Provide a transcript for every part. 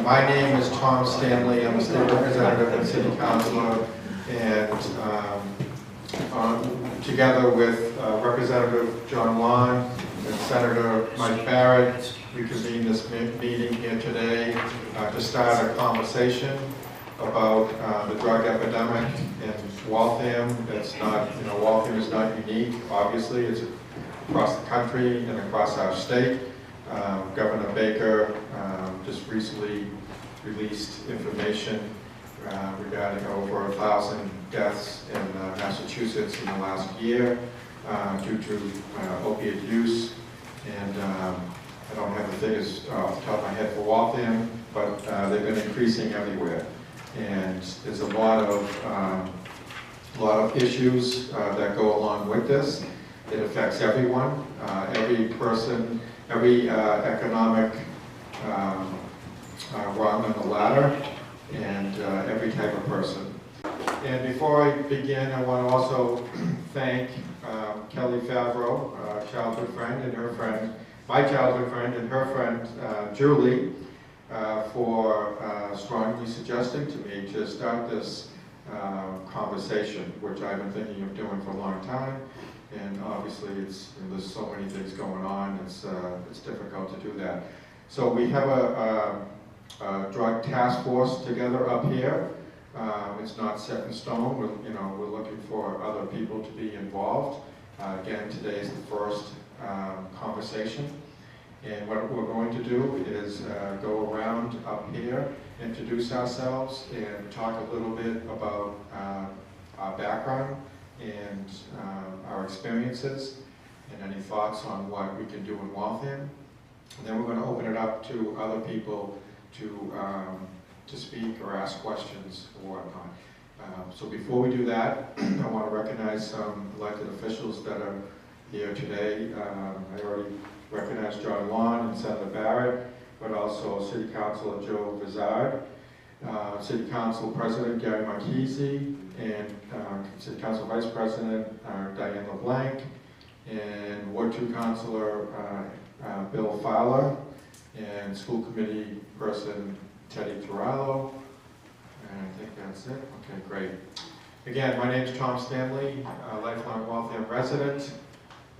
My name is Tom Stanley. I'm a state representative and city councilor, and together with Representative John Long and Senator Mike Barrett, we convened this meeting here today to start a conversation about the drug epidemic in Waltham. It's not, Waltham is not unique, obviously. It's across the country and across our state. Governor Baker just recently released information regarding over 1,000 deaths in Massachusetts in the last year due to opiate use. And I don't have the figures off the top of my head for Waltham, but they've been increasing everywhere. And there's a lot of issues that go along with this. It affects everyone, every person, every economic rung on the ladder, and every type of person. And before I begin, I want to also thank Kelly Favreau, childhood friend, and her friend, my childhood friend, and her friend Julie, for strongly suggesting to me to start this conversation, which I've been thinking of doing for a long time. And obviously, there's so many things going on. It's difficult to do that. So we have a drug task force together up here. It's not set in stone. We're looking for other people to be involved. Again, today is the first conversation. And what we're going to do is go around up here, introduce ourselves, and talk a little bit about our background and our experiences, and any thoughts on what we can do in Waltham. And then we're going to open it up to other people to speak or ask questions or whatnot. So before we do that, I want to recognize some elected officials that are here today. I already recognized John Lawn and Senator Barrett, but also City Councilor Joe Vizard, City Council President Gary Marchese, and City Council Vice President Diane LeBlanc, and Ward 2 Councilor Bill Fowler, and School Committee Person Teddy Turallo. And I think that's it. Okay, great. Again, my name is Tom Stanley, a lifelong Waltham resident.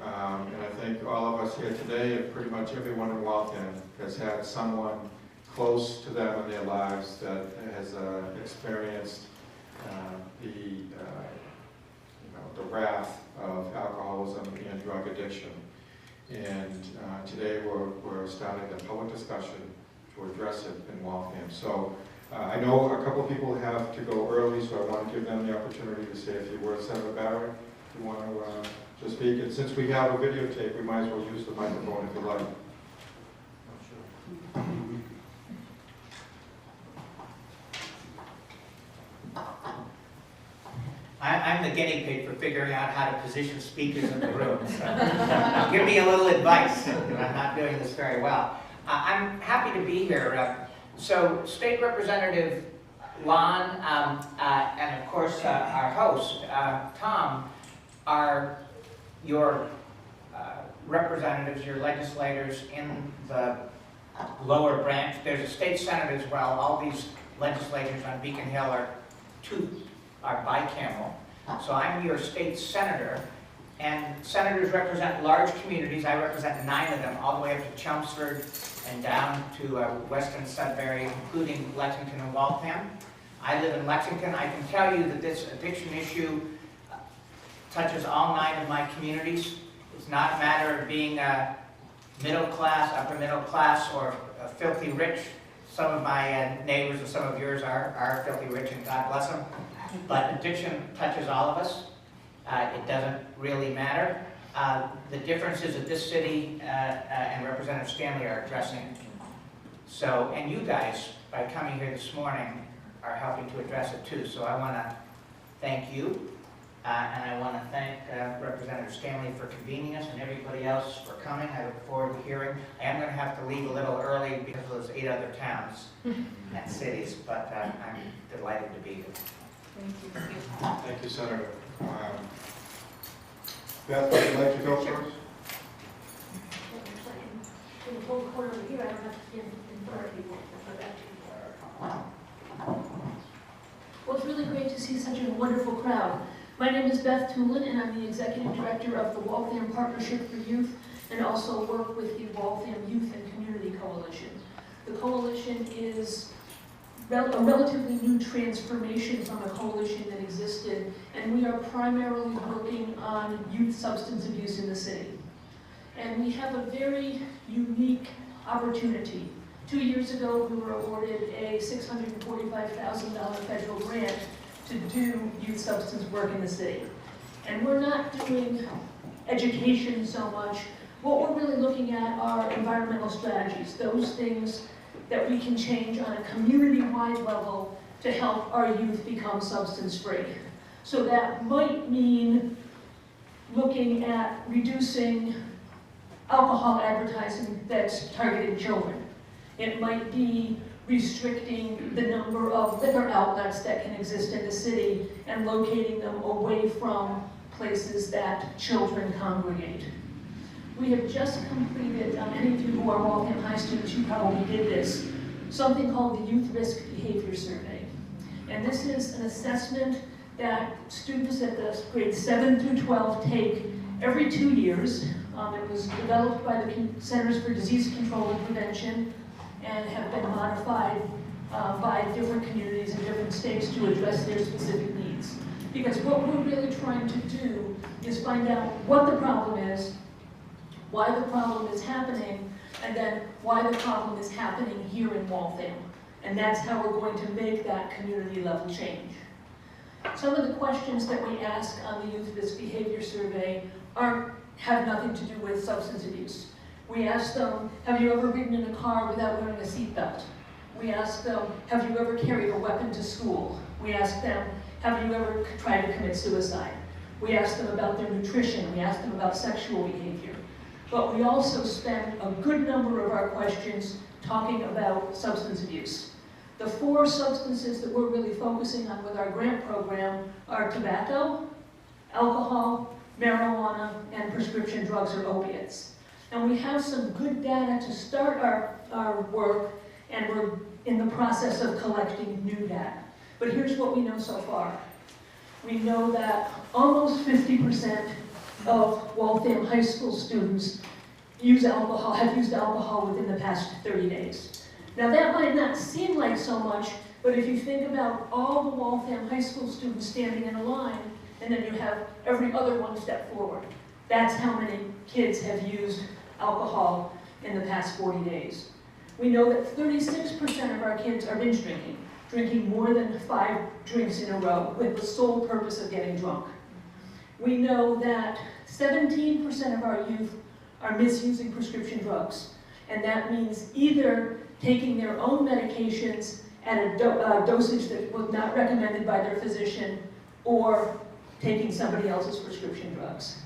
And I think all of us here today, and pretty much everyone in Waltham, has had someone close to them in their lives that has experienced the wrath of alcoholism and drug addiction. And today we're starting a public discussion to address it in Waltham. So I know a couple of people have to go early, so I want to give them the opportunity to say a few words. Senator Barrett, if you want to speak. And since we have a videotape, we might as well use the microphone if you like. I'm the guinea pig for figuring out how to position speakers in the room. So give me a little advice. I'm not doing this very well. I'm happy to be here. So State Representative Lon and of course our host, Tom, are your representatives, your legislators in the lower branch. There's a state senate as well. All these legislators on Beacon Hill are bicameral. So I'm your state senator, and senators represent large communities. I represent 9 of them, all the way up to Chelmsford and down to Weston Sudbury, including Lexington and Waltham. I live in Lexington. I can tell you that this addiction issue touches all 9 of my communities. It's not a matter of being middle class, upper middle class, or filthy rich. Some of my neighbors and some of yours are filthy rich, and God bless them. But addiction touches all of us. It doesn't really matter. The difference is that this city and Representative Stanley are addressing it. So, and you guys, by coming here this morning, are helping to address it too. So I want to thank you. And I want to thank Representative Stanley for convening us, and everybody else for coming. I look forward to hearing. I am going to have to leave a little early because of those 8 other towns and cities, but I'm delighted to be here. Thank you. Thank you, Senator. Beth, would you like to go first? In the whole corner over here, I don't have to stand in front of people. Well, it's really great to see such a wonderful crowd. My name is Beth Tulin, and I'm the Executive Director of the Waltham Partnership for Youth, and also work with the Waltham Youth and Community Coalition. The coalition is a relatively new transformation from a coalition that existed, and we are primarily working on youth substance abuse in the city. And we have a very unique opportunity. 2 years ago, we were awarded a $645,000 federal grant to do youth substance work in the city. And we're not doing education so much. What we're really looking at are environmental strategies, those things that we can change on a community-wide level to help our youth become substance-free. So that might mean looking at reducing alcohol advertising that's targeting children. It might be restricting the number of liquor outlets that can exist in the city and locating them away from places that children congregate. We have just completed, any of you who are Waltham High students, you probably did this, something called the Youth Risk Behavior Survey. And this is an assessment that students at the grades 7 through 12 take every 2 years. It was developed by the Centers for Disease Control and Prevention and have been modified by different communities in different states to address their specific needs. Because what we're really trying to do is find out what the problem is, why the problem is happening, and then why the problem is happening here in Waltham. And that's how we're going to make that community level change. Some of the questions that we ask on the Youth Risk Behavior Survey have nothing to do with substance abuse. We ask them, have you ever ridden in a car without wearing a seatbelt? We ask them, have you ever carried a weapon to school? We ask them, have you ever tried to commit suicide? We ask them about their nutrition. We ask them about sexual behavior. But we also spend a good number of our questions talking about substance abuse. The 4 substances that we're really focusing on with our grant program are tobacco, alcohol, marijuana, and prescription drugs or opiates. And we have some good data to start our work, and we're in the process of collecting new data. But here's what we know so far. We know that almost 50% of Waltham High School students have used alcohol within the past 30 days. Now that might not seem like so much, but if you think about all the Waltham High School students standing in a line, and then you have every other one step forward, that's how many kids have used alcohol in the past 40 days. We know that 36% of our kids are binge drinking more than 5 drinks in a row with the sole purpose of getting drunk. We know that 17% of our youth are misusing prescription drugs, and that means either taking their own medications at a dosage that was not recommended by their physician, or taking somebody else's prescription drugs.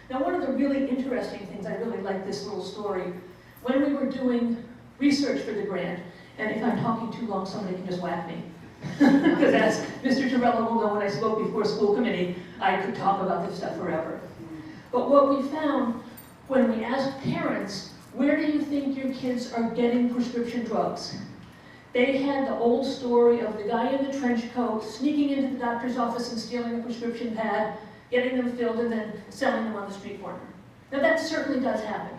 Now, one of the really interesting things, I really like this little story, when we were doing research for the grant, and if I'm talking too long, somebody can just whack me. Because as Mr. Torello will know, when I spoke before school committee, I could talk about this stuff forever. But what we found when we asked parents, where do you think your kids are getting prescription drugs? They had the old story of the guy in the trench coat sneaking into the doctor's office and stealing a prescription pad, getting them filled, and then selling them on the street corner. Now that certainly does happen.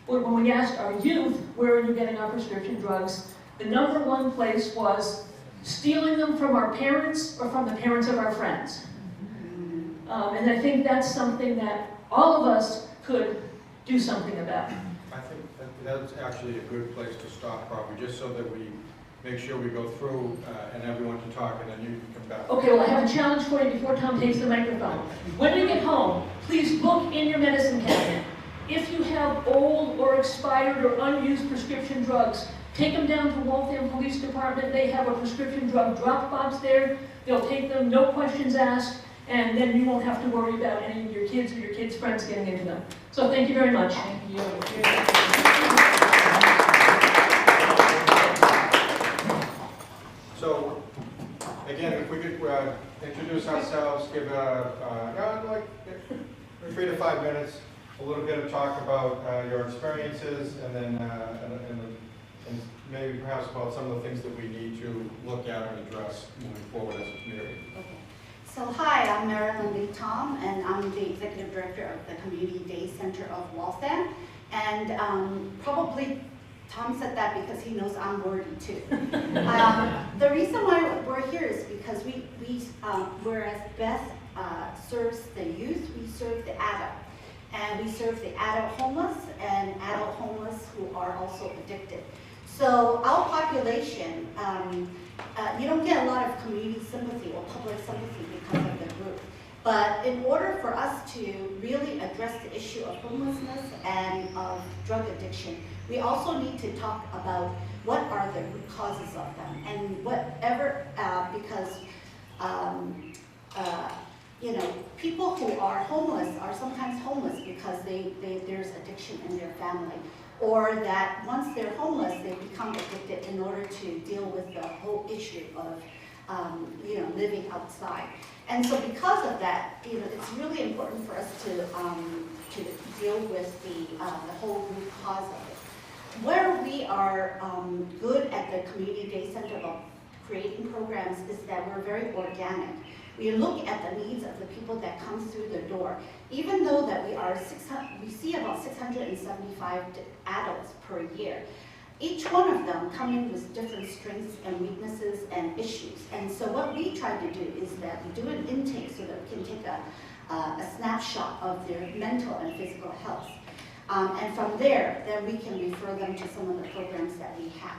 But when we asked our youth, where are you getting our prescription drugs, the number 1 place was stealing them from our parents or from the parents of our friends. And I think that's something that all of us could do something about. I think that's actually a good place to stop, probably, just so that we make sure we go through and everyone can talk, and then you can come back. Okay, well, I have a challenge for you before Tom takes the microphone. When you get home, please look in your medicine cabinet. If you have old or expired or unused prescription drugs, take them down to Waltham Police Department. They have a prescription drug drop box there. They'll take them, no questions asked, and then you won't have to worry about any of your kids or your kids' friends getting into them. So thank you very much. Thank you. So, again, if we could introduce ourselves, give like 3 to 5 minutes, a little bit of talk about your experiences, and then maybe perhaps about some of the things that we need to look at and address moving forward as a community. Okay. So hi, I'm Marilyn Lee Tom, and I'm the Executive Director of the Community Day Center of Waltham. And probably Tom said that because he knows I'm wordy too. The reason why we're here is because whereas Beth serves the youth, we serve the adult. And we serve the adult homeless and adult homeless who are also addicted. So our population, you don't get a lot of community sympathy or public sympathy because of the group. But in order for us to really address the issue of homelessness and of drug addiction, we also need to talk about what are the root causes of them. And whatever, because you know, people who are homeless are sometimes homeless because there's addiction in their family. Or that once they're homeless, they become addicted in order to deal with the whole issue of you know, living outside. And so because of that, you know, it's really important for us to deal with the whole root cause of it. Where we are good at the Community Day Center of creating programs is that we're very organic. We look at the needs of the people that come through the door. Even though that we see about 675 adults per year, each one of them come in with different strengths and weaknesses and issues. And so what we try to do is that we do an intake so that we can take a snapshot of their mental and physical health. And from there, then we can refer them to some of the programs that we have.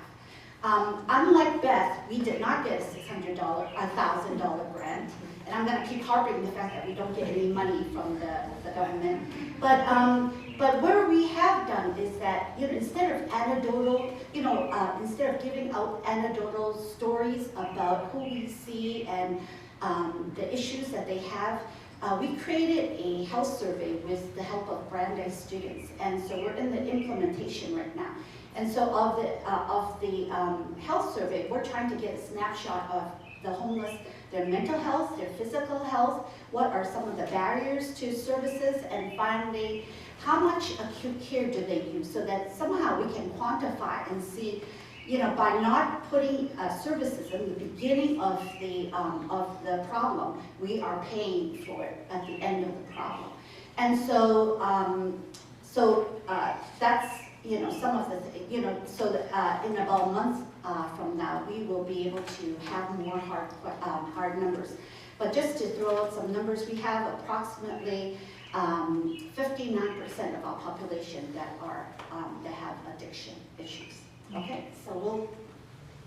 Unlike Beth, we did not get a $1,000 grant, and I'm going to keep harping the fact that we don't get any money from the government. But where we have done is that, you know, instead of anecdotal, you know, instead of giving out anecdotal stories about who we see and the issues that they have, we created a health survey with the help of Brandeis students, and so we're in the implementation right now. And so of the health survey, we're trying to get a snapshot of the homeless, their mental health, their physical health, what are some of the barriers to services, and finally, how much acute care do they use, so that somehow we can quantify and see, you know, by not putting services in the beginning of the problem, we are paying for it at the end of the problem. And so, that's, you know, some of the, you know, so that in about a month from now, we will be able to have more hard numbers. But just to throw out some numbers, we have approximately 59% of our population that have addiction issues. Okay, so we'll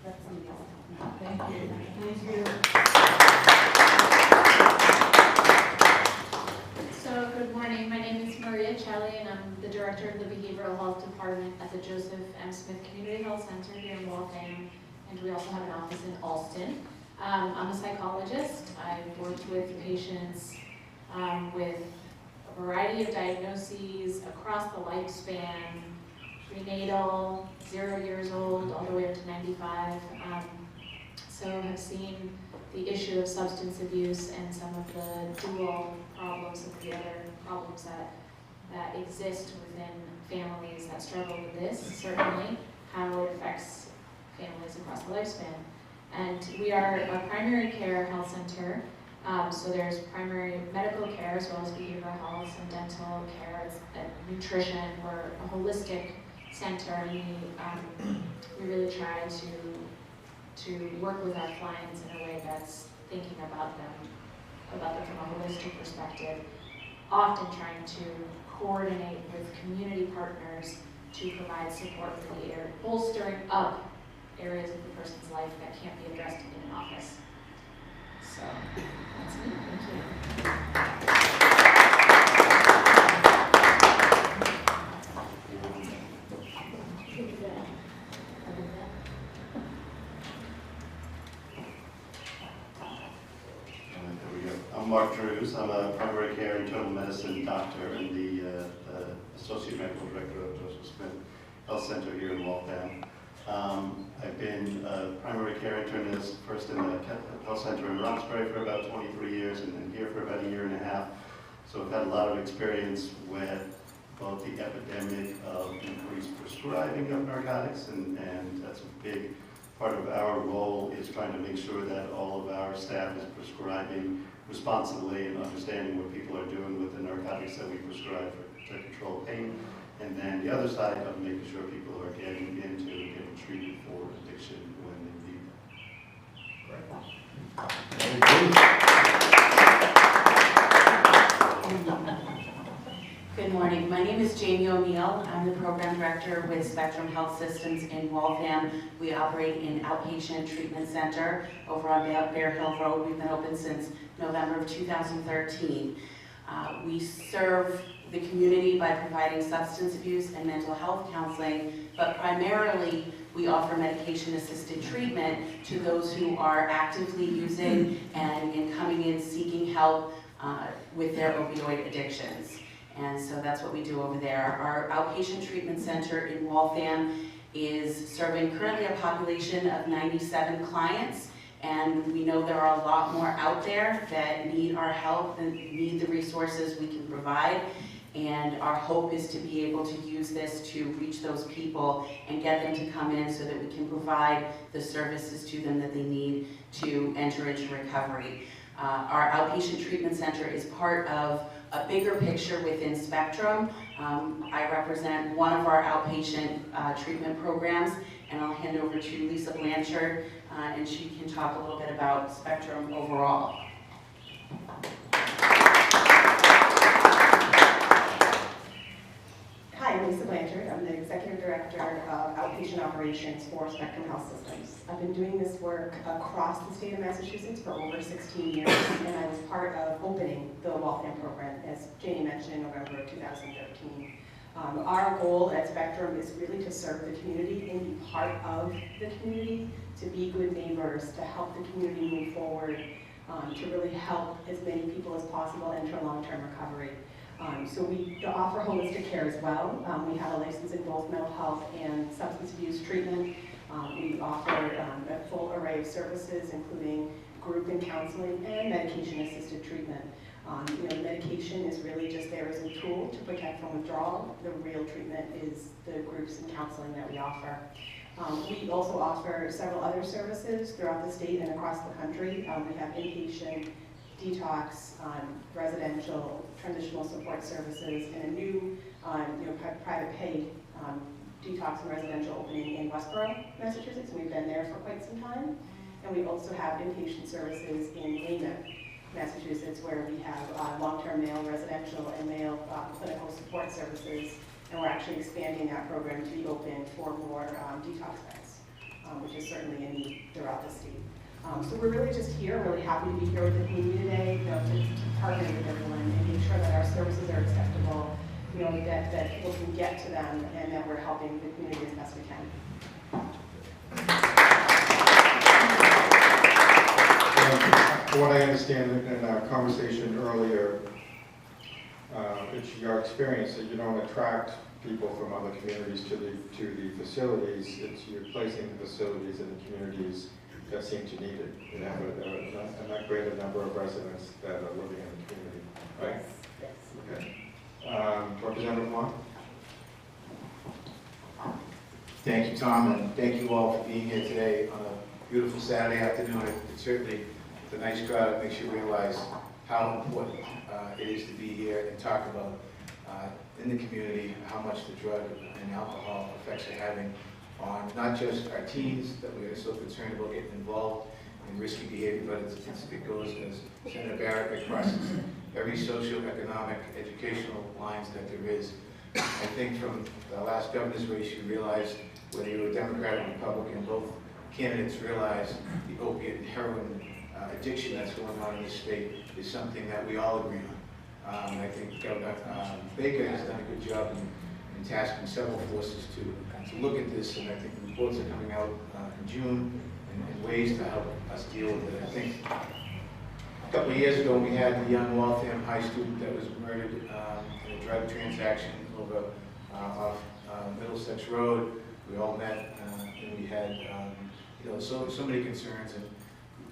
let somebody else talk now. Thank you. Thank you. So, good morning. My name is Maria Celli, and I'm the Director of the Behavioral Health Department at the Joseph M. Smith Community Health Center here in Waltham, and we also have an office in Alston. I'm a psychologist. I've worked with patients with a variety of diagnoses across the lifespan, prenatal, 0 years old, all the way up to 95. So have seen the issue of substance abuse and some of the dual problems of the other problems that exist within families that struggle with this, certainly, how it affects families across the lifespan. And we are a primary care health center, so there's primary medical care as well as behavioral health and dental care and nutrition. We're a holistic center, and we really try to work with our clients in a way that's thinking about them from a holistic perspective, often trying to coordinate with community partners to provide support for the bolstering up areas of the person's life that can't be addressed in an office. So that's me. Thank you. I'm Mark Drews. I'm a primary care internal medicine doctor and the Associate Medical Director of Joseph Smith Health Center here in Waltham. I've been a primary care internist first in the health center in Roxbury for about 23 years and then here for about 1.5 years. So I've had a lot of experience with both the epidemic of increased prescribing of narcotics, and that's a big part of our role is trying to make sure that all of our staff is prescribing responsibly and understanding what people are doing with the narcotics that we prescribe to control pain. And then the other side of making sure people are getting getting treated for addiction when they need that. Good morning. My name is Jamie O'Neill. I'm the program director with Spectrum Health Systems in Waltham. We operate an outpatient treatment center over on Bear Hill Road. We've been open since November of 2013. We serve the community by providing substance abuse and mental health counseling, but primarily we offer medication-assisted treatment to those who are actively using and coming in seeking help with their opioid addictions. And so that's what we do over there. Our outpatient treatment center in Waltham is serving currently a population of 97 clients, and we know there are a lot more out there that need our help and need the resources we can provide. And our hope is to be able to use this to reach those people and get them to come in so that we can provide the services to them that they need to enter into recovery. Our outpatient treatment center is part of a bigger picture within Spectrum. I represent one of our outpatient treatment programs, and I'll hand over to Lisa Blanchard, and she can talk a little bit about Spectrum overall. Hi, I'm Lisa Blanchard. I'm the Executive Director of Outpatient Operations for Spectrum Health Systems. I've been doing this work across the state of Massachusetts for over 16 years, and I was part of opening the Waltham program, as Janie mentioned, in November of 2013. Our goal at Spectrum is really to serve the community and be part of the community, to be good neighbors, to help the community move forward, to really help as many people as possible enter long-term recovery. So we offer holistic care as well. We have a license in both mental health and substance abuse treatment. We offer a full array of services, including group and counseling and medication-assisted treatment. Medication is really just there as a tool to protect from withdrawal. The real treatment is the groups and counseling that we offer. We also offer several other services throughout the state and across the country. We have inpatient, detox, residential, transitional support services, and a new private pay detox and residential opening in Westborough, Massachusetts. We've been there for quite some time. And we also have inpatient services in Weymouth, Massachusetts, where we have long-term male residential and male clinical support services. And we're actually expanding that program to be open for more detox beds, which is certainly a need throughout the state. So we're really just here, really happy to be here with the community today, to partner with everyone and make sure that our services are acceptable, that people can get to them, and that we're helping the community as best we can. From what I understand in our conversation earlier, it's your experience that you don't attract people from other communities to the facilities. It's you're placing the facilities in the communities that seem to need it. You have a not greater number of residents that are living in the community, right? Yes. Okay. Representative Moore? Thank you, Tom, and thank you all for being here today on a beautiful Saturday afternoon. It's certainly a nice crowd. It makes you realize how important it is to be here and talk about in the community how much the drug and alcohol effects are having on not just our teens that we are so concerned about getting involved in risky behavior, but it goes, as Senator Barrett crosses every socioeconomic, educational lines that there is. I think from the last governor's race, you realized whether you're a Democrat or Republican, both candidates realize the opiate and heroin addiction that's going on in this state is something that we all agree on. I think Governor Baker has done a good job in tasking several forces to look at this, and I think the reports are coming out in June and ways to help us deal with it. I think a couple of years ago we had the young Waltham high student that was murdered in a drug transaction over off Middlesex Road. We all met and we had so many concerns, and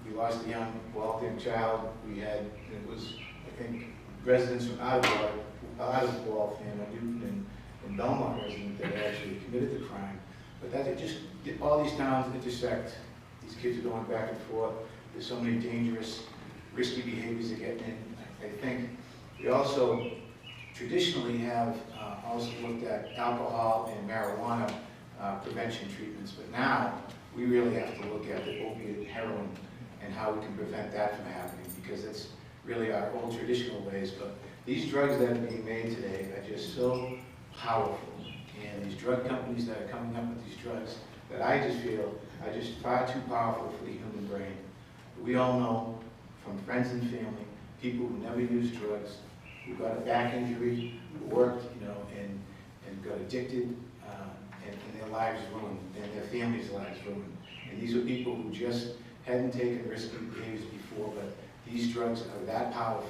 we lost a young Waltham child. We had, it was, I think, residents from out of out of Waltham, a Newton and Belmont resident that actually committed the crime. But that it just, all these towns intersect. These kids are going back and forth. There's so many dangerous, risky behaviors that get in. I think we also traditionally have also looked at alcohol and marijuana prevention treatments, but now we really have to look at the opiate and heroin and how we can prevent that from happening, because it's really our old traditional ways. But these drugs that are being made today are just so powerful, and these drug companies that are coming up with these drugs that I just feel are just far too powerful for the human brain. We all know from friends and family, people who never used drugs, who got a back injury, who worked, and got addicted, and their lives ruined, and their families' lives ruined. And these are people who just hadn't taken risky behaviors before, but these drugs are that powerful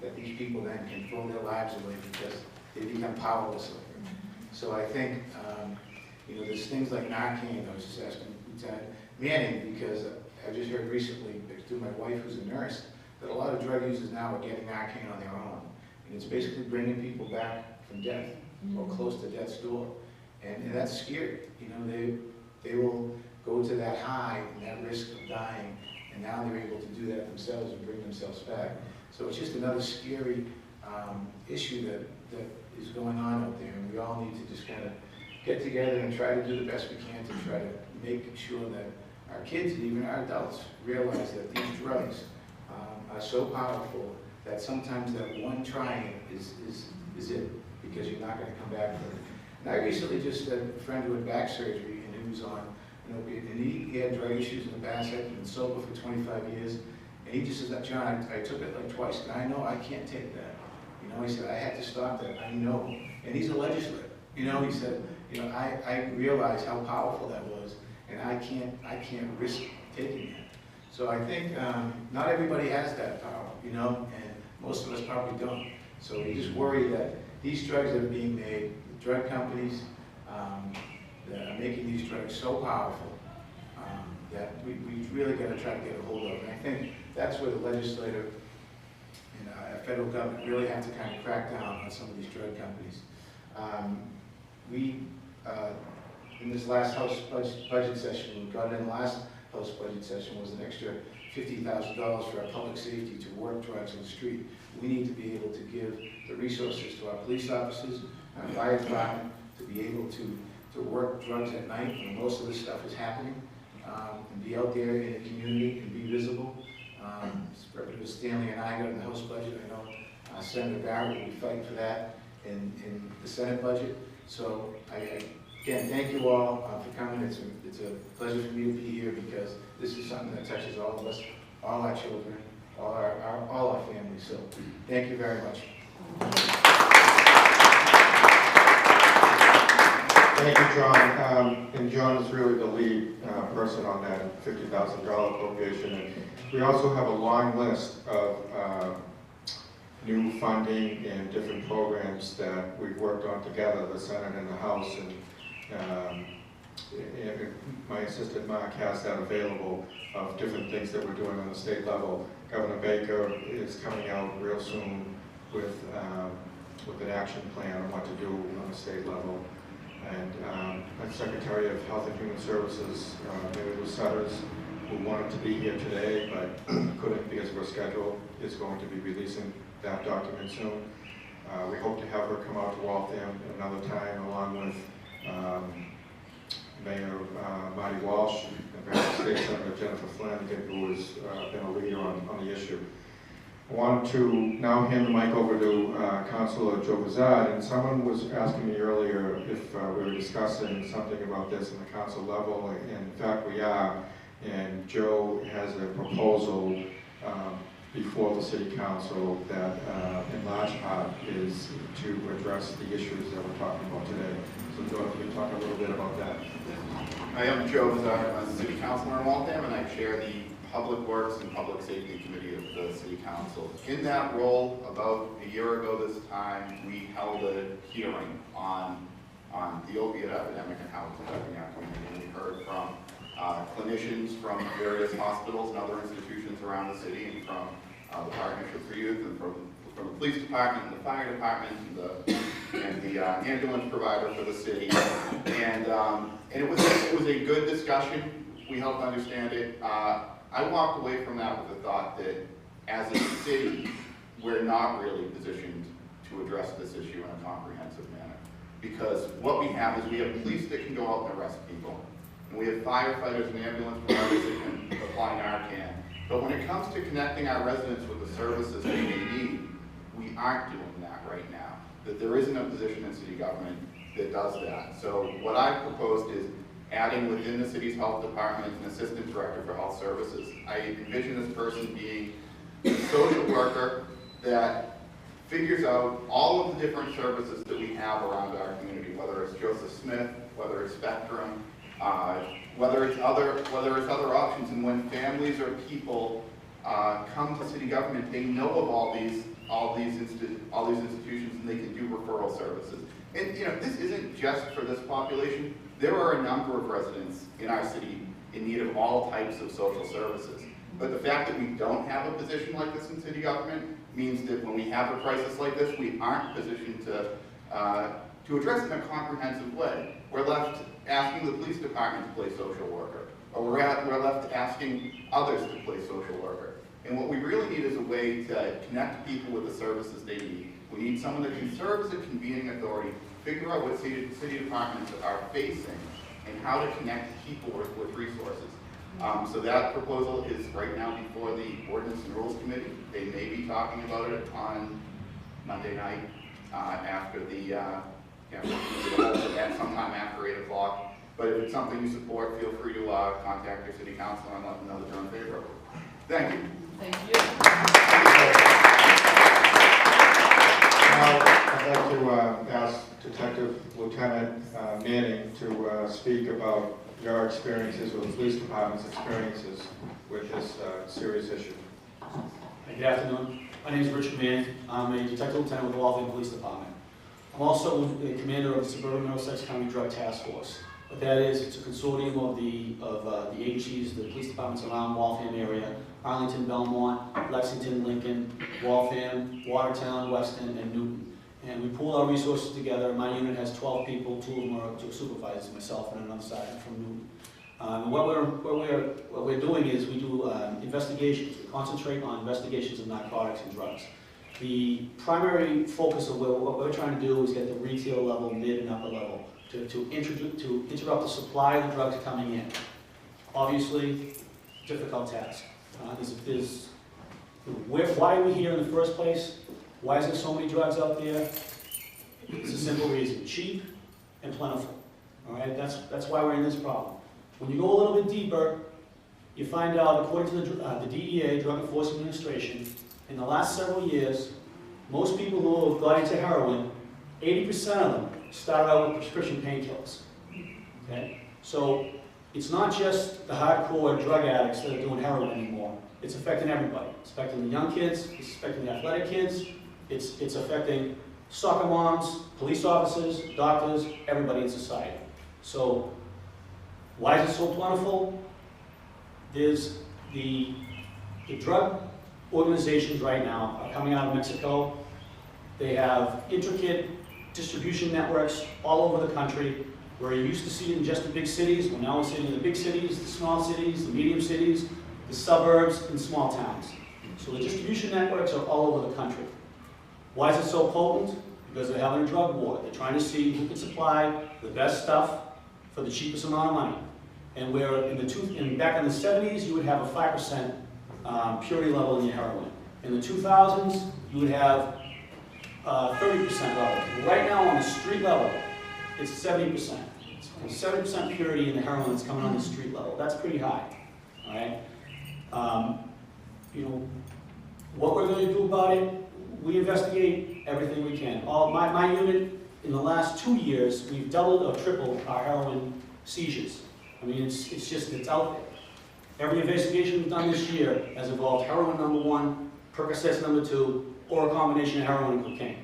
that these people then can throw their lives away because they become powerless over it. So I think, there's things like Narcan. I was just asking Lieutenant Manning, because I just heard recently through my wife, who's a nurse, that a lot of drug users now are getting Narcan on their own. And it's basically bringing people back from death or close to death's door. And that's scary. They will go to that high and that risk of dying, and now they're able to do that themselves and bring themselves back. So it's just another scary issue that is going on out there, and we all need to just kind of get together and try to do the best we can to try to make sure that our kids and even our adults realize that these drugs are so powerful that sometimes that one trying it is it, because you're not going to come back from it. And I recently just had a friend who had back surgery, and he was on opiate, and he had drug issues in the past, had been sober for 25 years, and he just says, John, I took it like twice, and I know I can't take that. He said, I had to stop that, I know. And he's a legislator. He said, I realize how powerful that was, and I can't risk taking that. So I think not everybody has that power, and most of us probably don't. So we just worry that these drugs that are being made, the drug companies that are making these drugs so powerful, that we really got to try to get a hold of. And I think that's where the legislator and federal government really have to kind of crack down on some of these drug companies. In this last House budget session, we got in the last House budget session was an extra $50,000 for our public safety to work drugs on the street. We need to be able to give the resources to our police officers, our fire department, to be able to work drugs at night when most of this stuff is happening, and be out there in the community and be visible. Representative Stanley and I got in the House budget. I know Senator Barrett will be fighting for that in the Senate budget. So again, thank you all for coming. It's a pleasure for me to be here, because this is something that touches all of us, all our children, all our families. So thank you very much. Thank you, John. And John is really the lead person on that $50,000 appropriation. And we also have a long list of new funding and different programs that we've worked on together, the Senate and the House. And my assistant Mark has that available of different things that we're doing on the state level. Governor Baker is coming out real soon with an action plan on what to do on the state level. And our Secretary of Health and Human Services, Mary Lou Sutters, who wanted to be here today but couldn't because of her schedule, is going to be releasing that document soon. We hope to have her come out to Waltham another time, along with Mayor Marty Walsh and State Senator Jennifer Flanagan, who has been a leader on the issue. I wanted to now hand the mic over to Councilor Joe Bazard, and someone was asking me earlier if we were discussing something about this in the council level, and in fact we are. And Joe has a proposal before the City Council that in large part is to address the issues that we're talking about today. So Joe, if you can talk a little bit about that. I am Joe Bazar. I'm a City Councilor in Waltham, and I chair the Public Works and Public Safety Committee of the City Council. In that role, about a year ago this time, we held a hearing on the opiate epidemic and how it's affecting our community. And we heard from clinicians from various hospitals and other institutions around the city, and from the Partnership for Youth, and from from the police department and the fire department and the ambulance provider for the city. And it was a good discussion. We helped understand it. I walked away from that with the thought that as a city, we're not really positioned to address this issue in a comprehensive manner. Because what we have is we have police that can go out and arrest people. And we have firefighters and ambulance providers that can apply Narcan. But when it comes to connecting our residents with the services they may need, we aren't doing that right now. That there isn't a position in city government that does that. So what I've proposed is adding within the city's health department an assistant director for health services. I envision this person being a social worker that figures out all of the different services that we have around our community, whether it's Joseph Smith, whether it's Spectrum, whether it's other options. And when families or people come to city government, they know of all these institutions, and they can do referral services. And this isn't just for this population. There are a number of residents in our city in need of all types of social services. But the fact that we don't have a position like this in city government means that when we have a crisis like this, we aren't positioned to address it in a comprehensive way. We're left asking the police department to play social worker, or we're left asking others to play social worker. And what we really need is a way to connect people with the services they need. We need someone that can serve as a convening authority, figure out what city departments are facing, and how to connect people with resources. So that proposal is right now before the Ordinance and Rules Committee. They may be talking about it on Monday night after at sometime after 8 o'clock. But if it's something you support, feel free to contact your city council and let them know that they're in favor of it. Thank you. Thank you. Now, I'd like to ask Detective Lieutenant Manning to speak about your experiences with the police department's experiences with this serious issue. Good afternoon. My name is Richard Manning. I'm a Detective Lieutenant with the Waltham Police Department. I'm also a commander of the Suburban Middlesex County Drug Task Force. What that is, it's a consortium of the agencies, the police departments around Waltham area, Arlington, Belmont, Lexington, Lincoln, Waltham, Watertown, Weston, and Newton. And we pool our resources together. My unit has 12 people, 2 of them are 2 supervisors, myself and another sergeant from Newton. What we're doing is we do investigations. We concentrate on investigations of narcotics and drugs. The primary focus of what we're trying to do is get the retail level, mid and upper level, to interrupt the supply of the drugs coming in. Obviously, difficult task. Why are we here in the first place? Why is there so many drugs out there? It's a simple reason: cheap and plentiful. All right, that's why we're in this problem. When you go a little bit deeper, you find out, according to the DEA, Drug Enforcement Administration, in the last several years, most people who have got into heroin, 80% of them start out with prescription painkillers. Okay, so it's not just the hardcore drug addicts that are doing heroin anymore. It's affecting everybody. It's affecting the young kids. It's affecting the athletic kids. It's affecting soccer moms, police officers, doctors, everybody in society. So why is it so plentiful? There's the drug organizations right now are coming out of Mexico. They have intricate distribution networks all over the country, where you used to see it in just the big cities. Well, now we're seeing in the big cities, the small cities, the medium cities, the suburbs, and small towns. So the distribution networks are all over the country. Why is it so potent? Because they're having a drug war. They're trying to see who can supply the best stuff for the cheapest amount of money. And where back in the 70s, you would have a 5% purity level in your heroin. In the 2000s, you would have 30% level. Right now, on the street level, it's 70%. 70% purity in the heroin that's coming on the street level. That's pretty high. All right. What we're going to do about it, we investigate everything we can. My unit, in the last 2 years, we've doubled or tripled our heroin seizures. I mean, it's out there. Every investigation we've done this year has involved heroin #1, Percocets #2, or a combination of heroin and cocaine.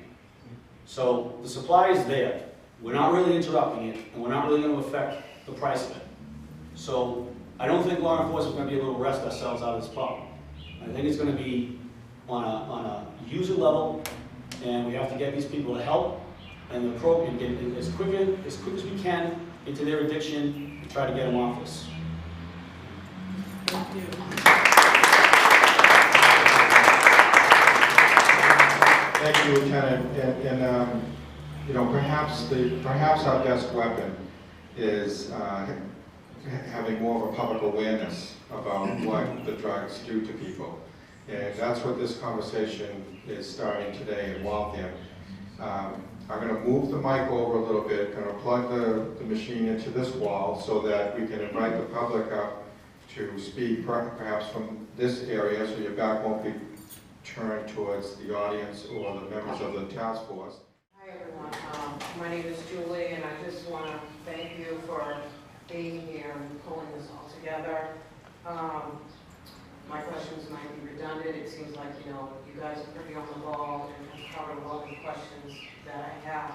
So the supply is there. We're not really interrupting it, and we're not really going to affect the price of it. So I don't think law enforcement is going to be able to wrest ourselves out of this problem. I think it's going to be on a user level, and we have to get these people to help and the program get as quick as we can into their addiction and try to get them off this. Thank you. Thank you, Lieutenant. And you know, perhaps our best weapon is having more of a public awareness about what the drugs do to people. And that's what this conversation is starting today in Waltham. I'm going to move the mic over a little bit, going to plug the machine into this wall so that we can invite the public up to speak perhaps from this area, so your back won't be turned towards the audience or the members of the task force. Hi everyone, my name is Julie, and I just want to thank you for being here and pulling this all together. My questions might be redundant. It seems like, you know, you guys are pretty on the ball and have covered a lot of the questions that I have.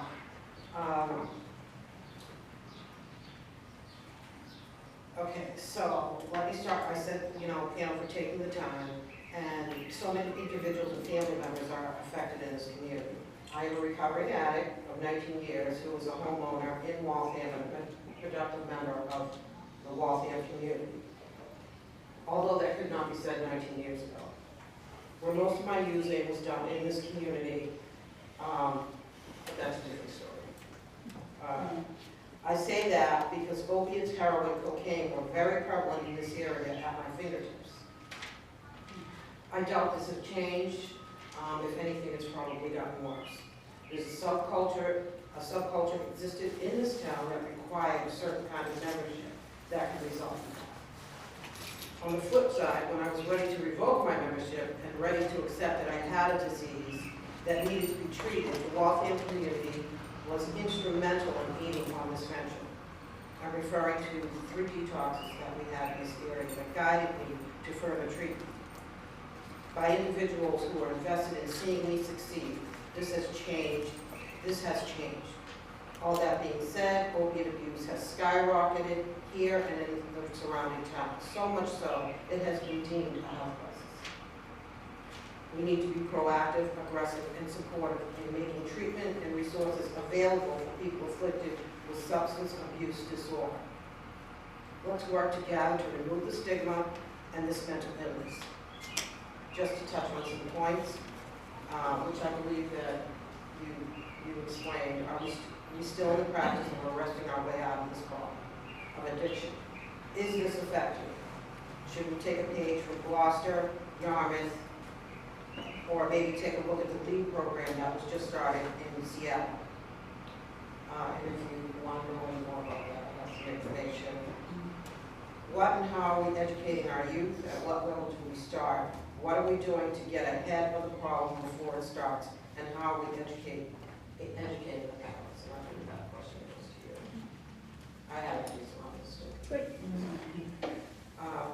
Okay, so let me start by saying, you know, for taking the time, and so many individuals and family members are affected in this community. I am a recovering addict of 19 years who was a homeowner in Waltham and a productive member of the Waltham community. Although that could not be said 19 years ago. Where most of my using was done in this community, but that's a different story. I say that because opiates, heroin, cocaine were very prevalent in this area at my fingertips. I doubt this has changed. If anything, it's probably gotten worse. There's a subculture existed in this town that required a certain kind of membership that can result in that. On the flip side, when I was ready to revoke my membership and ready to accept that I had a disease that needed to be treated, the Waltham community was instrumental in aiding on this venture. I'm referring to 3 detoxes that we had in this area that guided me to further treatment. By individuals who are invested in seeing me succeed, this has changed. All that being said, opiate abuse has skyrocketed here and in the surrounding towns. So much so, it has been deemed a health crisis. We need to be proactive, aggressive, and supportive in making treatment and resources available for people afflicted with substance abuse disorder. Let's work together to remove the stigma and this mental illness. Just to touch on some points, which I believe that you explained, are we still in the practice of arresting our way out of this problem of addiction? Is this effective? Should we take a page from Gloucester, Yarmouth, or maybe take a look at the LEAD program that was just started in Seattle? And if you want to know any more about that, that's some information. What and how are we educating our youth? At what level do we start? What are we doing to get ahead of the problem before it starts? And how are we educating the parents? And I think that question goes to you. I have these on this too.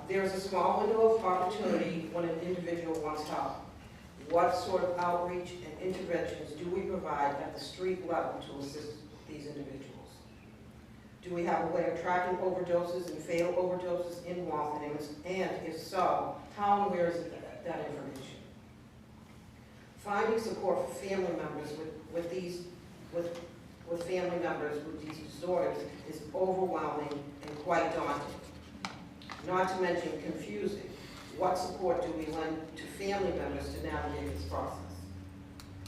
There's a small window of opportunity when an individual wants help. What sort of outreach and interventions do we provide at the street level to assist these individuals? Do we have a way of tracking overdoses and fatal overdoses in Waltham? And if so, how and where is that information? Finding support for family members with family members with these disorders is overwhelming and quite daunting. Not to mention confusing. What support do we lend to family members to navigate this process?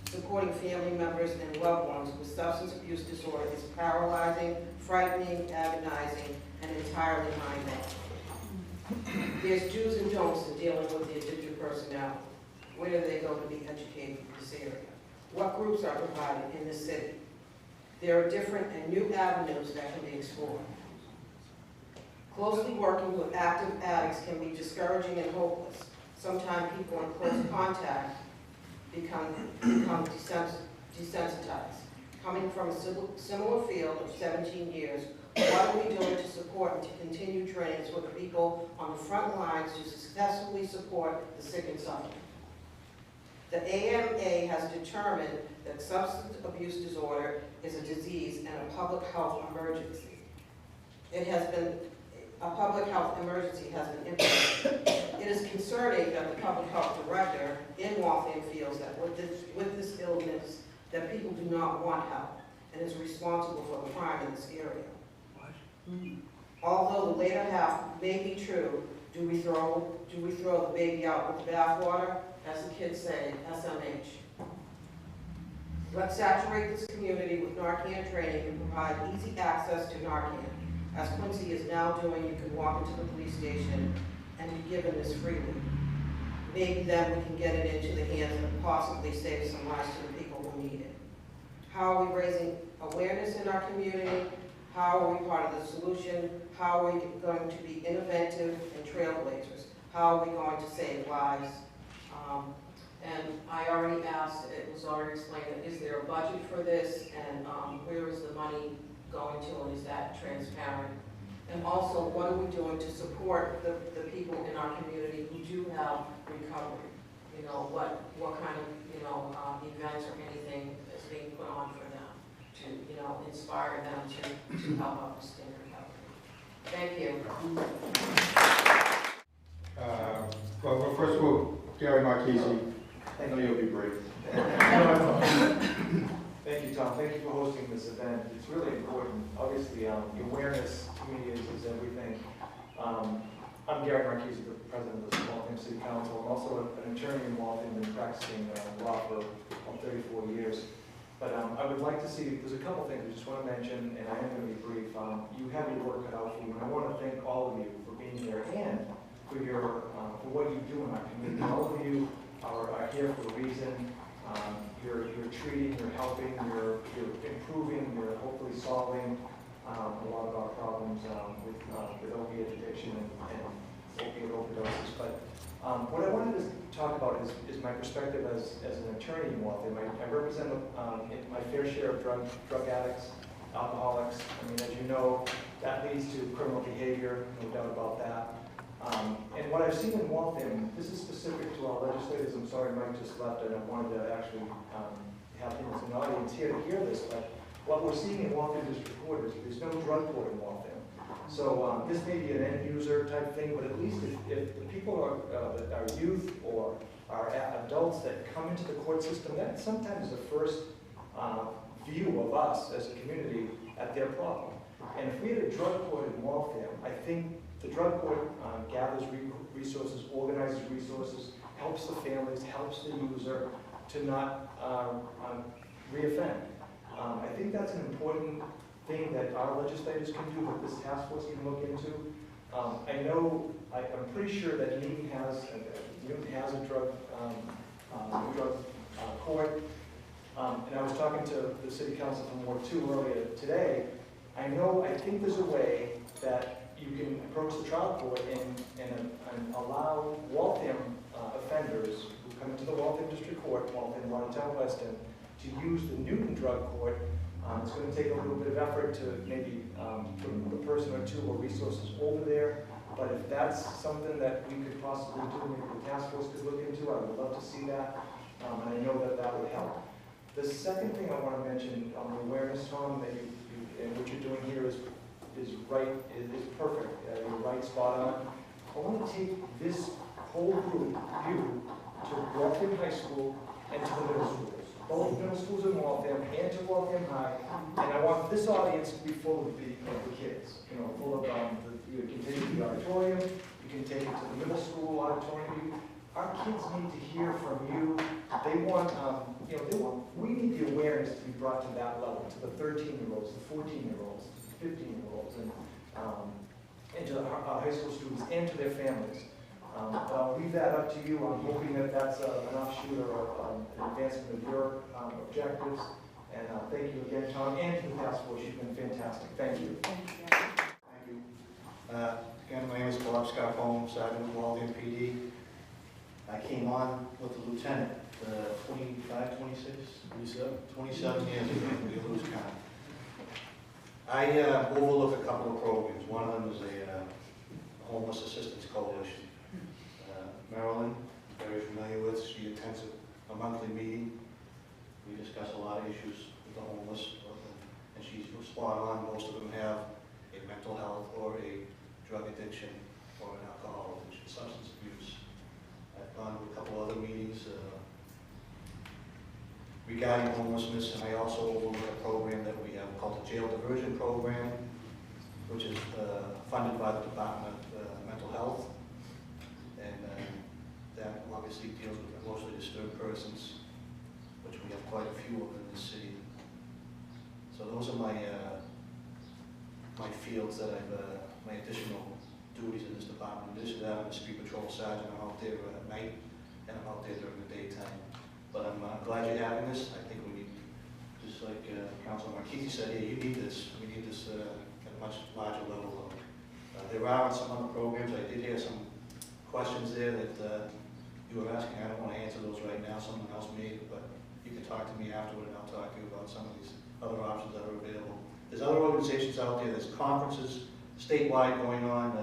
Supporting family members and loved ones with substance abuse disorder is paralyzing, frightening, agonizing, and entirely mind-boggling. There's do's and don'ts in dealing with the addicted personality. Where do they go to be educated in this area? What groups are provided in this city? There are different and new avenues that can be explored. Closely working with active addicts can be discouraging and hopeless. Sometimes people in close contact become desensitized. Coming from a similar field of 17 years, what are we doing to support and to continue trainings with people on the front lines to successfully support the sick and suffering? The AMA has determined that substance abuse disorder is a disease and a public health emergency. It has been a public health emergency has been implemented. It is concerning that the public health director in Waltham feels that with this illness, that people do not want help and is responsible for the crime in this area. Although the later half may be true, do we throw the baby out with the bathwater? As the kids say, SMH. Let's saturate this community with Narcan training and provide easy access to Narcan. As Quincy is now doing, you can walk into the police station and be given this freely. Maybe then we can get it into the hands and possibly save some lives to the people who need it. How are we raising awareness in our community? How are we part of the solution? How are we going to be innovative and trailblazers? How are we going to save lives? And I already asked, it was already explained, is there a budget for this? And where is the money going to, and is that transparent? And also, what are we doing to support the people in our community who do have recovery? You know, what kind of, events or anything is being put on for them to, inspire them to help others in recovery? Thank you. Well, first of all, Gary Marchese, I know you'll be brief. Thank you, Tom. Thank you for hosting this event. It's really important. Obviously, the awareness to me is everything. I'm Gary Marchese, the president of the Waltham City Council. I'm also an attorney in Waltham, been practicing law for 34 years. But I would like to see, there's a couple things I just want to mention, and I am going to be brief. You have your work cut out for you, and I want to thank all of you for being here and for for what you do in our community. All of you are here for a reason. You're treating, you're helping, you're improving, you're hopefully solving a lot of our problems with opiate addiction and opiate overdoses. But what I wanted to talk about is my perspective as an attorney in Waltham. I represent my fair share of drug addicts, alcoholics. I mean, as you know, that leads to criminal behavior, no doubt about that. And what I've seen in Waltham, this is specific to our legislators. I'm sorry Mike just left, and I wanted to actually have him as an audience here to hear this, but what we're seeing in Waltham District Court is there's no drug court in Waltham. So this may be an end user type thing, but at least if the people are youth or are adults that come into the court system, that sometimes is the first view of us as a community at their problem. And if we had a drug court in Waltham, I think the drug court gathers resources, organizes resources, helps the families, helps the user to not reoffend. I think that's an important thing that our legislators can do, that this task force can look into. I know, I'm pretty sure that Newton has a drug court. And I was talking to the city council from Ward 2 earlier today. I think there's a way that you can approach the trial court and allow Waltham offenders who come into the Waltham District Court, Waltham, Watertown, Weston, to use the Newton drug court. It's going to take a little bit of effort to maybe put a person or two or resources over there. But if that's something that we could possibly do, maybe the task force could look into, I would love to see that. And I know that would help. The second thing I want to mention on the awareness, Tom, that and what you're doing here is right, is perfect. You're right, spot on. I want to take this whole group, you, to Waltham High School and to the middle schools. Both middle schools in Waltham and to Waltham High. And I want this audience to be full of the kids. Full of you can take it to the auditorium, you can take it to the middle school auditorium. Our kids need to hear from you. They want, we need the awareness to be brought to that level, to the 13-year-olds, the 14-year-olds, the 15-year-olds, and to our high school students and to their families. But I'll leave that up to you. I'm hoping that that's an offshoot or an advancement of your objectives. And thank you again, Tom, and to the task force. You've been fantastic. Thank you. Thank you. Again, my name is Bob Scarpone, Sergeant with Waltham PD. I came on with the lieutenant 25, 26, 27 years ago. We lose count. I overlook a couple of programs. One of them is a homeless assistance coalition. Marilyn, I'm very familiar with. She attends a monthly meeting. We discuss a lot of issues with the homeless, and she's spot on. Most of them have a mental health or a drug addiction or an alcohol addiction, substance abuse. I've gone to a couple other meetings regarding homelessness, and I also overlook a program that we have called the Jail Diversion Program, which is funded by the Department of Mental Health. And that obviously deals with emotionally disturbed persons, which we have quite a few of in this city. So those are my my fields that I've, my additional duties in this department. In addition to that, I'm a street patrol sergeant. I'm out there at night, and I'm out there during the daytime. But I'm glad you're having this. I think we need, just like Councilor Marquise said, yeah, you need this. We need this at a much larger level. There are some other programs. I did hear some questions there that you were asking. I don't want to answer those right now. Someone else may, but you can talk to me afterward, and I'll talk to you about some of these other options that are available. There's other organizations out there. There's conferences statewide going on.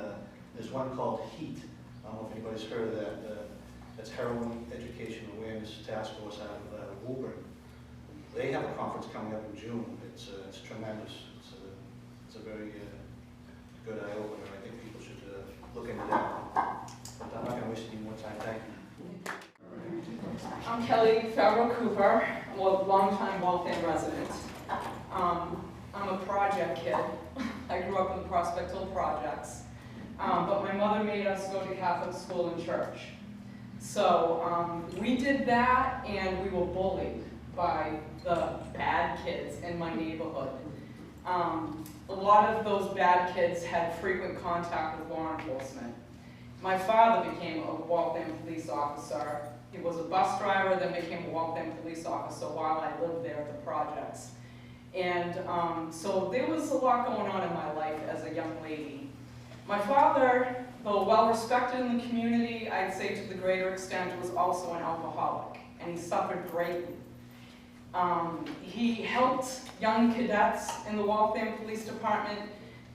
There's one called HEAT. I don't know if anybody's heard of that. That's Heroin Education Awareness Task Force out of Woburn. They have a conference coming up in June. It's tremendous. It's a very good eye-opener. I think people should look into that. But I'm not going to waste any more time. Thank you. I'm Kelly Favreau Cooper. I'm a longtime Waltham resident. I'm a project kid. I grew up in the Prospect Hill projects. But my mother made us go to Catholic school and church. So we did that, and we were bullied by the bad kids in my neighborhood. A lot of those bad kids had frequent contact with law enforcement. My father became a Waltham police officer. He was a bus driver, then became a Waltham police officer while I lived there at the projects. And so there was a lot going on in my life as a young lady. My father, though well respected in the community, I'd say to the greater extent, was also an alcoholic, and he suffered greatly. He helped young cadets in the Waltham Police Department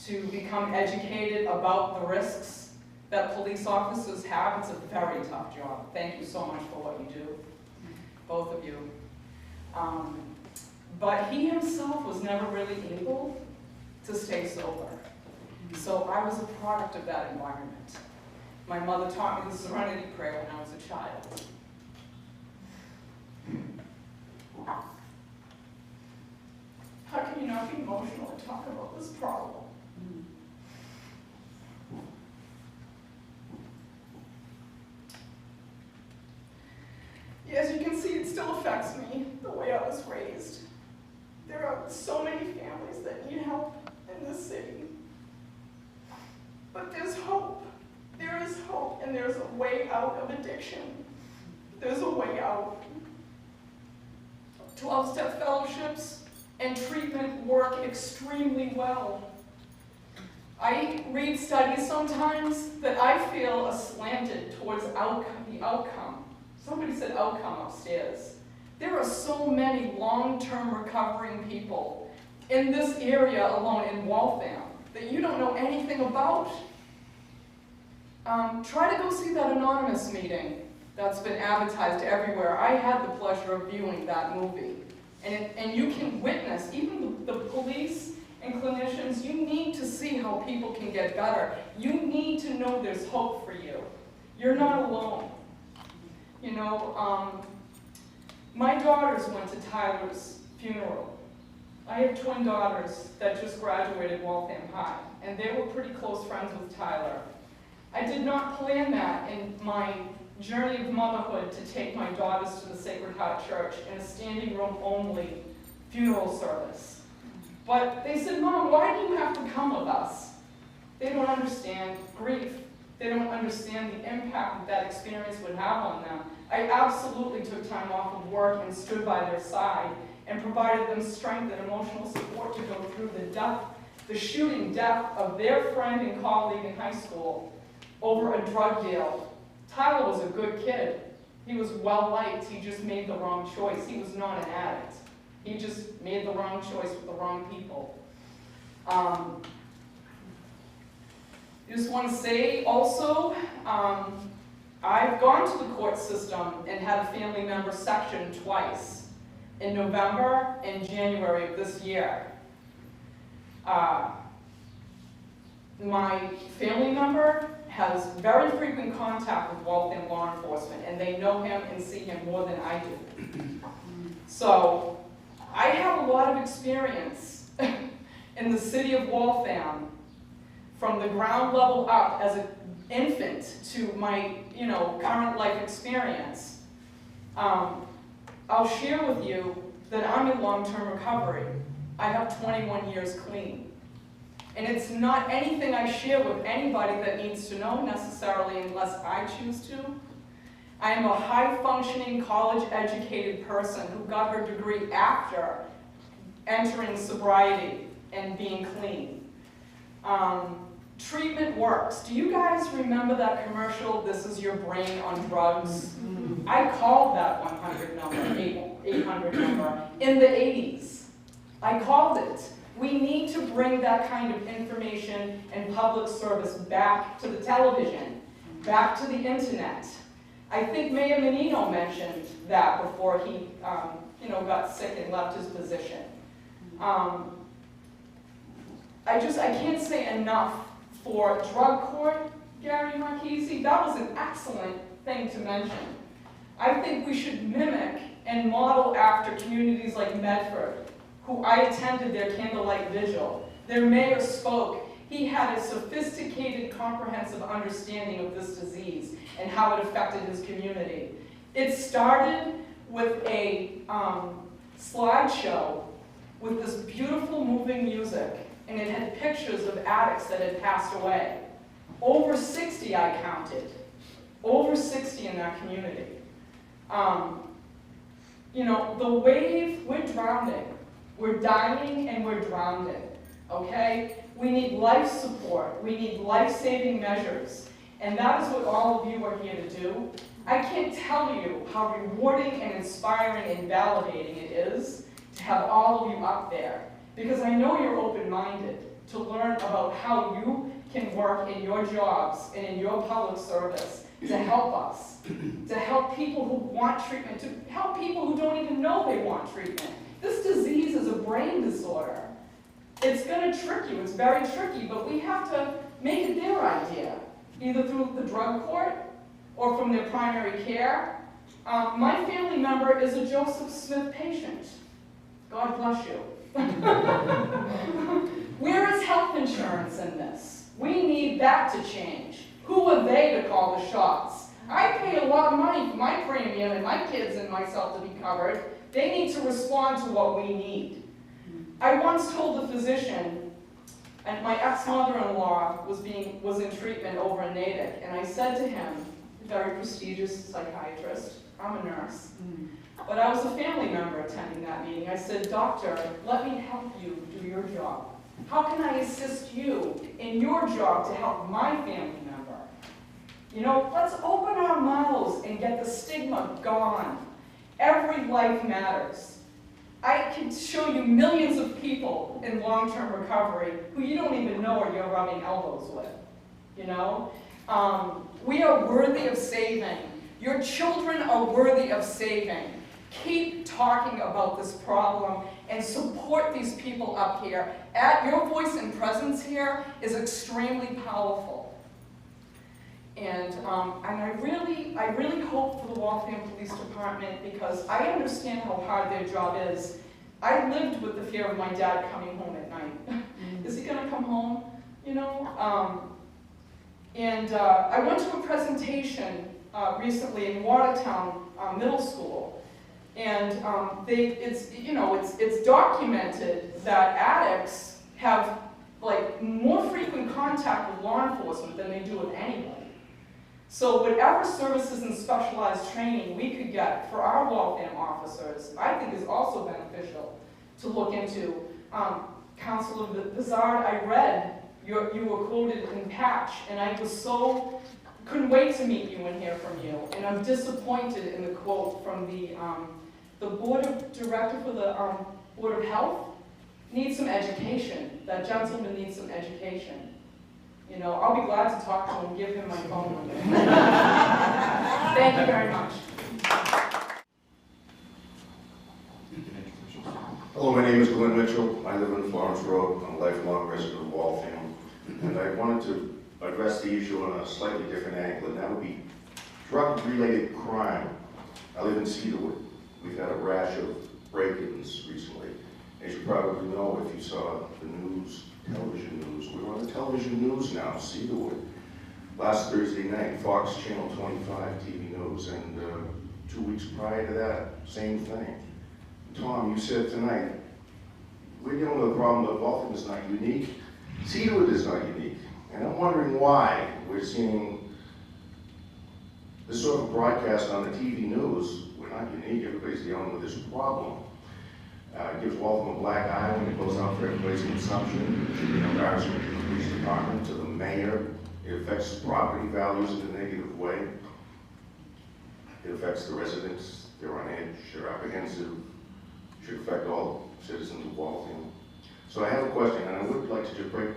to become educated about the risks that police officers have. It's a very tough job. Thank you so much for what you do, both of you. But he himself was never really able to stay sober. So I was a product of that environment. My mother taught me the Serenity Prayer when I was a child. How can you not be emotional and talk about this problem? As you can see, it still affects me, the way I was raised. There are so many families that need help in this city. But there's hope. There is hope, and there's a way out of addiction. There's a way out. 12-step fellowships and treatment work extremely well. I read studies sometimes that I feel are slanted towards the outcome. Somebody said outcome upstairs. There are so many long-term recovering people in this area alone in Waltham that you don't know anything about. Try to go see that anonymous meeting that's been advertised everywhere. I had the pleasure of viewing that movie. And you can witness, even the police and clinicians, you need to see how people can get better. You need to know there's hope for you. You're not alone. You know, my daughters went to Tyler's funeral. I have twin daughters that just graduated Waltham High, and they were pretty close friends with Tyler. I did not plan that in my journey of motherhood to take my daughters to the Sacred Heart Church in a standing room only funeral service. But they said, Mom, why do you have to come with us? They don't understand grief. They don't understand the impact that experience would have on them. I absolutely took time off of work and stood by their side and provided them strength and emotional support to go through the shooting death of their friend and colleague in high school over a drug deal. Tyler was a good kid. He was well-liked. He just made the wrong choice. He was not an addict. He just made the wrong choice with the wrong people. I just want to say also, I've gone to the court system and had a family member sectioned twice, in November and January of this year. my family member has very frequent contact with Waltham law enforcement, and they know him and see him more than I do. So I have a lot of experience in the city of Waltham, from the ground level up as an infant to my, current life experience. I'll share with you that I'm in long-term recovery. I have 21 years clean. And it's not anything I share with anybody that needs to know necessarily unless I choose to. I am a high-functioning, college-educated person who got her degree after entering sobriety and being clean. Treatment works. Do you guys remember that commercial, "This is your brain on drugs"? I called that 100 number, 800 number, in the 80s. I called it. We need to bring that kind of information and public service back to the television, back to the internet. I think Mayor Menino mentioned that before he got sick and left his position. I can't say enough for drug court, Gary Marchese. That was an excellent thing to mention. I think we should mimic and model after communities like Medford, who I attended their candlelight vigil. Their mayor spoke. He had a sophisticated, comprehensive understanding of this disease and how it affected his community. It started with a slideshow with this beautiful moving music, and it had pictures of addicts that had passed away. Over 60 I counted. Over 60 in that community. The wave, we're drowning. We're dying and we're drowning, okay? We need life support. We need life-saving measures. And that is what all of you are here to do. I can't tell you how rewarding and inspiring and validating it is to have all of you up there. Because I know you're open-minded to learn about how you can work in your jobs and in your public service to help us, to help people who want treatment, to help people who don't even know they want treatment. This disease is a brain disorder. It's going to trick you. It's very tricky, but we have to make it their idea, either through the drug court or from their primary care. My family member is a Joseph Smith patient. God bless you. Where is health insurance in this? We need that to change. Who are they to call the shots? I pay a lot of money for my premium and my kids and myself to be covered. They need to respond to what we need. I once told the physician, and my ex-mother-in-law was in treatment over in Natick, and I said to him, very prestigious psychiatrist, I'm a nurse, but I was a family member attending that meeting. I said, "Doctor, let me help you do your job. How can I assist you in your job to help my family member? Let's open our mouths and get the stigma gone. Every life matters." I can show you millions of people in long-term recovery who you don't even know or you're rubbing elbows with, We are worthy of saving. Your children are worthy of saving. Keep talking about this problem and support these people up here. Your voice and presence here is extremely powerful. And I really hope for the Waltham Police Department, because I understand how hard their job is. I lived with the fear of my dad coming home at night. Is he going to come home? I went to a presentation recently in Watertown Middle School, and it's documented that addicts have more frequent contact with law enforcement than they do with anybody. So whatever services and specialized training we could get for our Waltham officers, I think is also beneficial to look into. Councilor Bizarre, I read you were quoted in Patch, and I was couldn't wait to meet you and hear from you. And I'm disappointed in the quote from the board of director for the Board of Health needs some education. That gentleman needs some education. I'll be glad to talk to him and give him my phone number. Thank you very much. Hello, my name is Glenn Mitchell. I live on Florence Road. I'm a lifelong resident of Waltham. And I wanted to address the issue on a slightly different angle, and that would be drug-related crime. I live in Cedarwood. We've had a rash of break-ins recently. As you probably know, if you saw the news, television news, we're on the television news now, Cedarwood. Last Thursday night, Fox Channel 25 TV news, and 2 weeks prior to that, same thing. Tom, you said tonight, we're dealing with a problem that Waltham is not unique. Cedarwood is not unique. And I'm wondering why we're seeing this sort of broadcast on the TV news. We're not unique, everybody's dealing with this problem. It gives Waltham a black eye when it goes out for everybody's consumption. It should be an embarrassment to the police department, to the mayor. It affects property values in a negative way. It affects the residents. They're on edge, they're apprehensive. It should affect all citizens of Waltham. So I have a question, and I would like to just break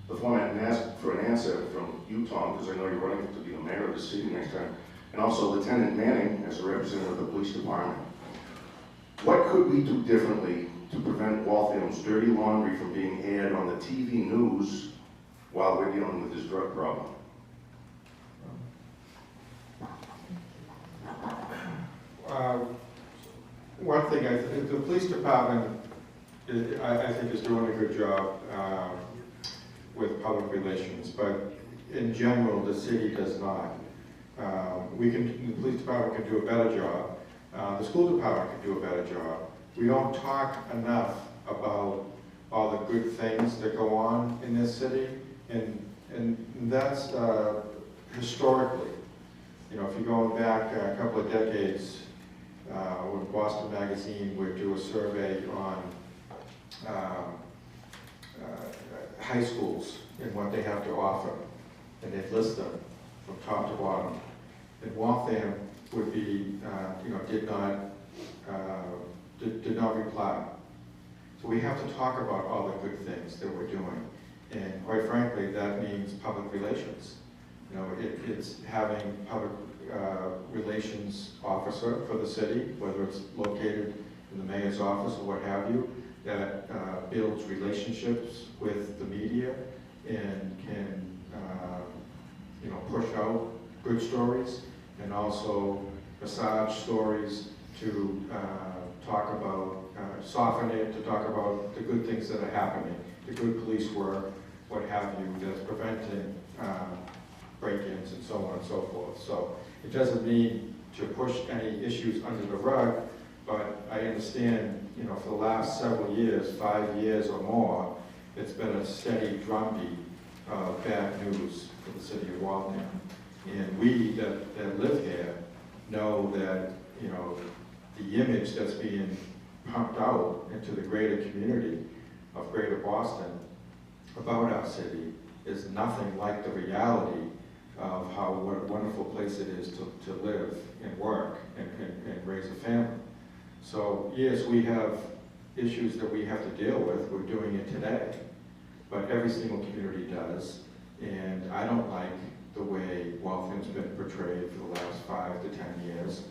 the format and ask for an answer from you, Tom, because I know you're running to be the mayor of the city next time, and also Lieutenant Manning as a representative of the police department. What could we do differently to prevent Waltham's dirty laundry from being aired on the TV news while we're dealing with this drug problem? One thing, the police department, I think, is doing a good job with public relations, but in general, the city does not. The police department can do a better job. The school department can do a better job. We don't talk enough about all the good things that go on in this city, and that's historically. You know, if you're going back a couple of decades, when Boston Magazine would do a survey on high schools and what they have to offer, and they'd list them from top to bottom. And Waltham would be, did not reply. So we have to talk about all the good things that we're doing. And quite frankly, that means public relations. You know, it's having public relations officer for the city, whether it's located in the mayor's office or what have you, that builds relationships with the media and can, push out good stories and also massage stories to talk about, soften it, to talk about the good things that are happening, the good police work, what have you, that's preventing break-ins and so on and so forth. So it doesn't mean to push any issues under the rug, but I understand, for the last several years, 5 years or more, it's been a steady drumbeat of bad news for the city of Waltham. And we that live here know that, the image that's being pumped out into the greater community of Greater Boston about our city is nothing like the reality of what a wonderful place it is to live and work and raise a family. So yes, we have issues that we have to deal with. We're doing it today, but every single community does. And I don't like the way Waltham's been portrayed for the last 5 to 10 years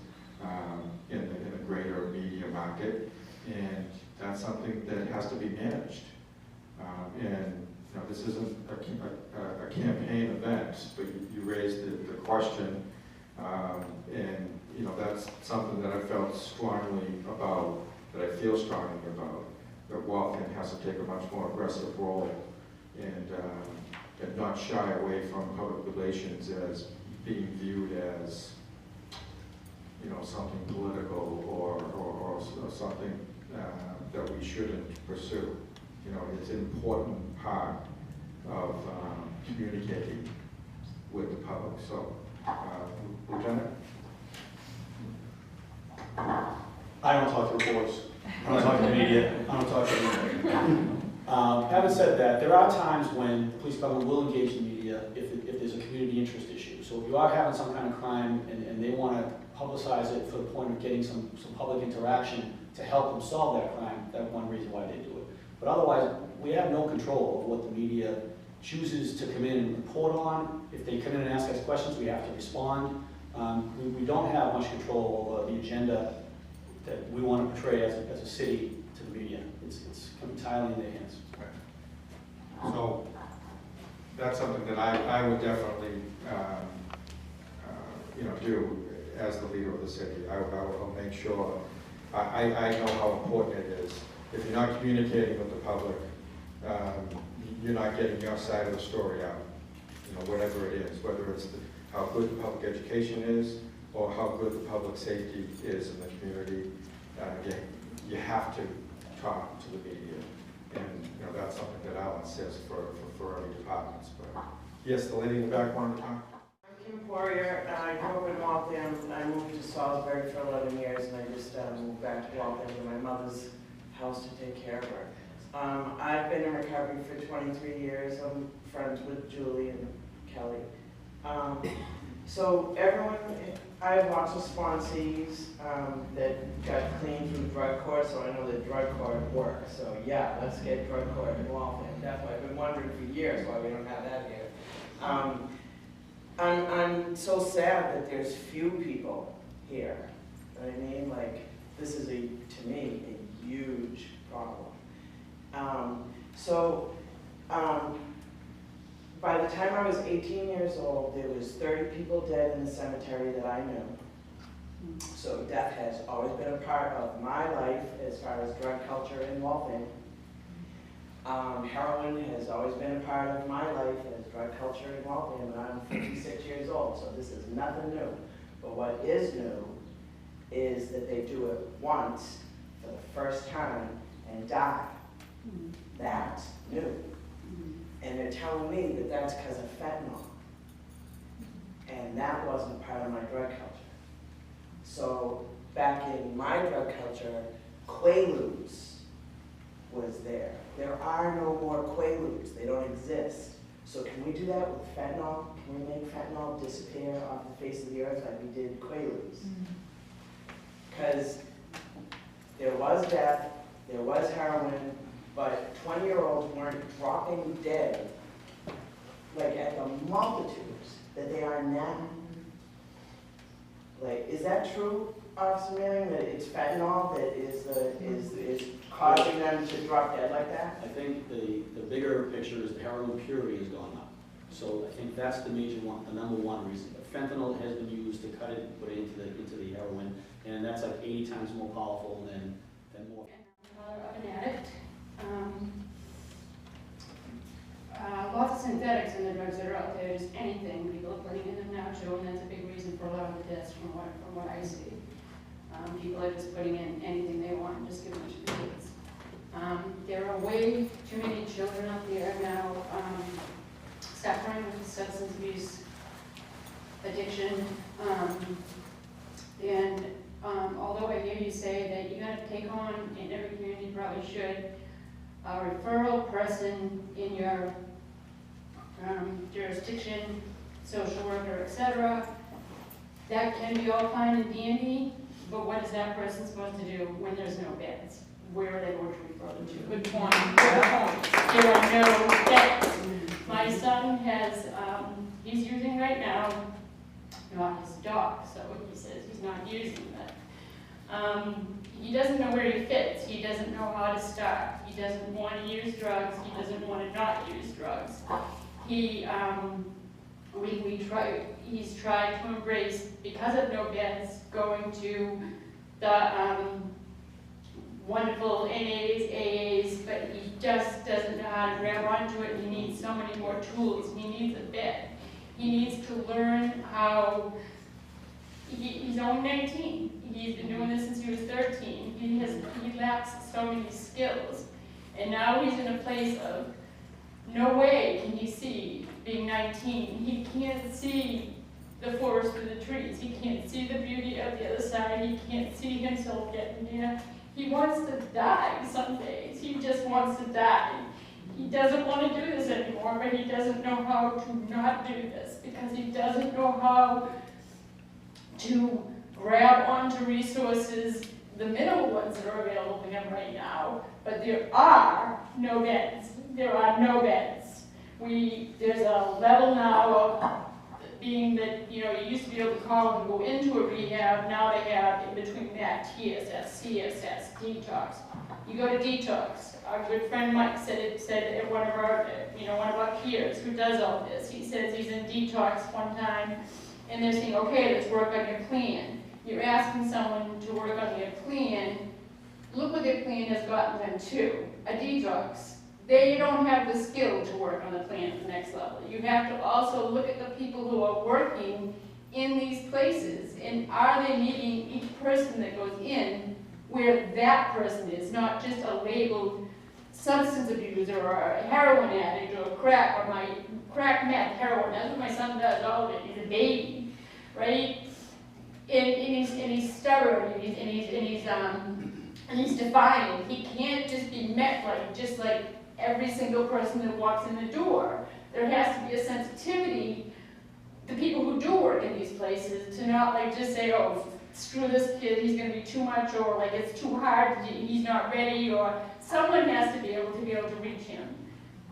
in the greater media market, and that's something that has to be managed. This isn't a campaign event, but you raised the question, and that's something that I felt strongly about, that I feel strongly about, that Waltham has to take a much more aggressive role and not shy away from public relations as being viewed as something political or something that we shouldn't pursue. It's an important part of communicating with the public. So, Lieutenant? I don't talk to reporters. I don't talk to the media. I don't talk to anybody. Having said that, there are times when the police department will engage the media if there's a community interest issue. So if you are having some kind of crime and they want to publicize it for the point of getting some public interaction to help them solve that crime, that's one reason why they do it. But otherwise, we have no control over what the media chooses to come in and report on. If they come in and ask us questions, we have to respond. We don't have much control over the agenda that we want to portray as a city to the media. It's entirely in their hands. So, that's something that I would definitely, do as the leader of the city. I will make sure, I know how important it is. If you're not communicating with the public, you're not getting your side of the story out, whatever it is, whether it's how good the public education is or how good the public safety is in the community. You have to talk to the media, and that's something that I'll insist for other departments. But yes, the lady in the back wanted to talk. I'm Kim Poirier. I grew up in Waltham. I moved to Salisbury for 11 years, and I just moved back to Waltham to my mother's house to take care of her. I've been in recovery for 23 years. I'm friends with Julie and Kelly. So everyone, I have lots of sponsees that got clean through drug court, so I know that drug court works. So yeah, let's get drug court in Waltham. Definitely, I've been wondering for years why we don't have that here. I'm so sad that there's few people here. You know what I mean? Like, this is to me, a huge problem. By the time I was 18 years old, there was 30 people dead in the cemetery that I knew. So death has always been a part of my life as far as drug culture in Waltham. Heroin has always been a part of my life as drug culture in Waltham, and I'm 56 years old, so this is nothing new. But what is new is that they do it once for the first time and die. That's new. And they're telling me that that's because of fentanyl. And that wasn't part of my drug culture. So back in my drug culture, Quaaludes was there. There are no more Quaaludes. They don't exist. So can we do that with fentanyl? Can we make fentanyl disappear off the face of the earth like we did Quaaludes? Because there was death, there was heroin, but 20-year-olds weren't dropping dead like at the multitudes that they are now. Like, is that true, Officer Manning, that it's fentanyl that is causing them to drop dead like that? I think the bigger picture is the heroin purity has gone up. So I think that's the major one, the number one reason. But fentanyl has been used to cut it and put it into the heroin, and that's like 80 times more powerful than more. Of an addict. Lots of synthetics in the drugs that are out there, just anything people are putting in them now too, and that's a big reason for a lot of the deaths from what I see. People are just putting in anything they want and just giving it to the kids. There are way too many children out there now suffering with substance abuse addiction. Although I hear you say that you got to take on, in every community probably should, a referral person in your jurisdiction, social worker, etc. That can be all fine and dandy, but what is that person supposed to do when there's no beds? Where are they going to refer them to? Good point. There are no beds. My son has, he's using right now, not his dog, so he says he's not using that. He doesn't know where he fits. He doesn't know how to start. He doesn't want to use drugs. He doesn't want to not use drugs. He's tried to embrace, because of no beds, going to the wonderful NAs, AAs, but he just doesn't know how to grab onto it. He needs so many more tools. He needs a bed. He needs to learn how. He's only 19. He's been doing this since he was 13. He lacks so many skills. And now he's in a place of, no way can he see being 19. He can't see the forest for the trees. He can't see the beauty of the other side. He can't see himself getting there. He wants to die some days. He just wants to die. He doesn't want to do this anymore, but he doesn't know how to not do this because he doesn't know how to grab onto resources, the minimal ones that are available to him right now, but there are no beds. There are no beds. There's a level now of being that, you used to be able to call and go into a rehab, now they have in between that TSS, CSS, detox. You go to detox. Our good friend Mike said at one of our peers who does all this, he says he's in detox one time, and they're saying, okay, let's work on your plan. You're asking someone to work on their plan. Look what their plan has gotten them to, a detox. They don't have the skill to work on the plan at the next level. You have to also look at the people who are working in these places, and are they meeting each person that goes in where that person is, not just a labeled substance abuser or a heroin addict or crack, or my crack meth heroin. That's what my son does all of it. He's a baby, right? And he's stubborn, and he's defiant. He can't just be met just like every single person that walks in the door. There has to be a sensitivity, the people who do work in these places, to not just say, oh, screw this kid, he's going to be too much, or it's too hard, he's not ready, or someone has to be able to reach him.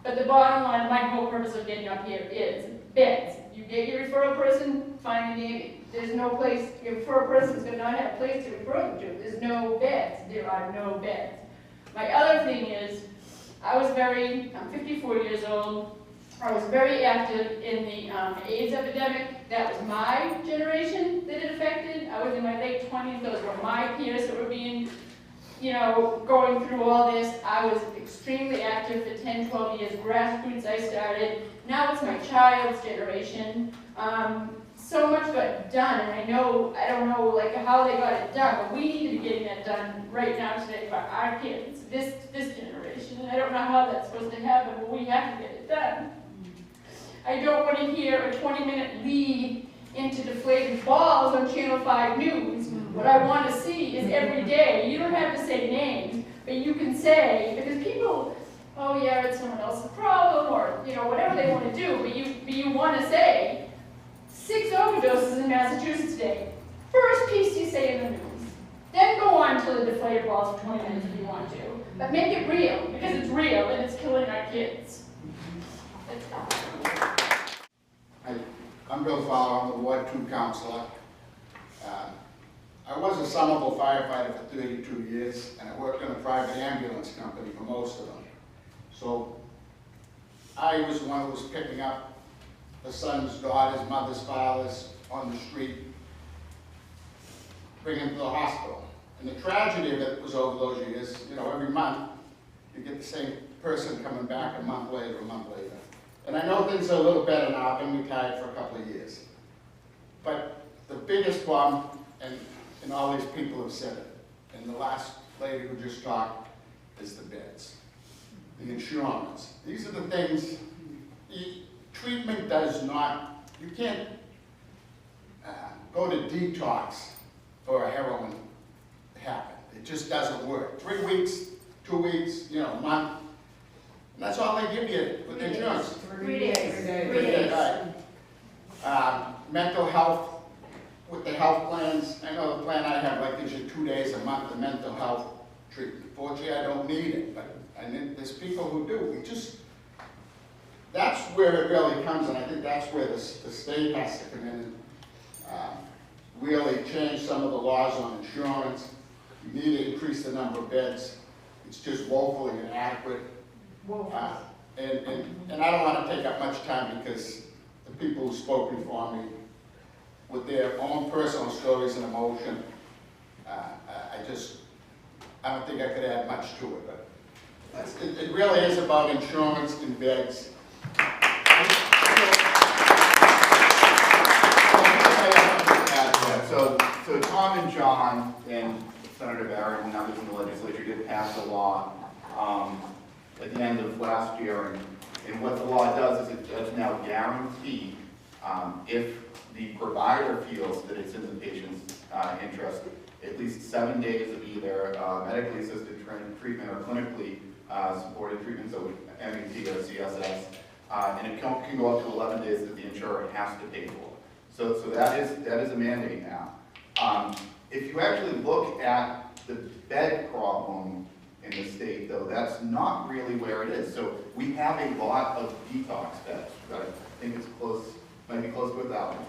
But the bottom line, my whole purpose of getting up here is beds. You get your referral person, fine and dandy. There's no place, your referral person is going to not have a place to refer them to. There's no beds. There are no beds. My other thing is, I'm 54 years old. I was very active in the AIDS epidemic. That was my generation that it affected. I was in my late 20s. Those were my peers that were being, going through all this. I was extremely active for 10, 12 years. Grassroots I started. Now it's my child's generation. So much got done, and I don't know how they got it done, but we need to be getting that done right now today for our kids, this generation. And I don't know how that's supposed to happen, but we have to get it done. I don't want to hear a 20-minute lead into deflated balls on Channel 5 News. What I want to see is every day. You don't have to say names, but you can say, because people, oh yeah, it's someone else's problem, or whatever they want to do, but you want to say, 6 overdoses in Massachusetts today. First piece you say in the news. Then go on to the deflated balls for 20 minutes if you want to. But make it real, because it's real and it's killing our kids. I'm Bill Fowler, I'm the Ward 2 counselor. I was a Somerville firefighter for 32 years, and I worked in a private ambulance company for most of them. So I was the one who was picking up the sons, daughters, mothers, fathers on the street, bringing them to the hospital. And the tragedy of it was over those years, every month you get the same person coming back a month later. And I know things are a little better now. I've been retired for a couple of years. But the biggest problem, and all these people have said it, and the last lady who just talked, is the beds, the insurance. These are the things. Treatment does not, you can't go to detox for a heroin habit. It just doesn't work. 3 weeks, 2 weeks, a month. And that's all they give you with the insurance. 3 days. 3 days, right. Mental health, with the health plans, I know the plan I have gives you 2 days a month of mental health treatment. Fortunately, I don't need it, but there's people who do. That's where it really comes, and I think that's where the state has to come in and really change some of the laws on insurance. You need to increase the number of beds. It's just woefully inadequate. And I don't want to take up much time because the people who spoke before me, with their own personal stories and emotion, I don't think I could add much to it. But it really is about insurance and beds. So Tom and John and Senator Barrett and others in the legislature did pass a law at the end of last year, and what the law does is it does now guarantee if the provider feels that it's in the patient's interest, at least 7 days of either medically assisted treatment or clinically supported treatment, so MET or CSS, and it can go up to 11 days that the insurer has to pay for. So that is a mandate now. If you actually look at the bed problem in the state, though, that's not really where it is. So we have a lot of detox beds, right? I think it's close, might be close to 1,000.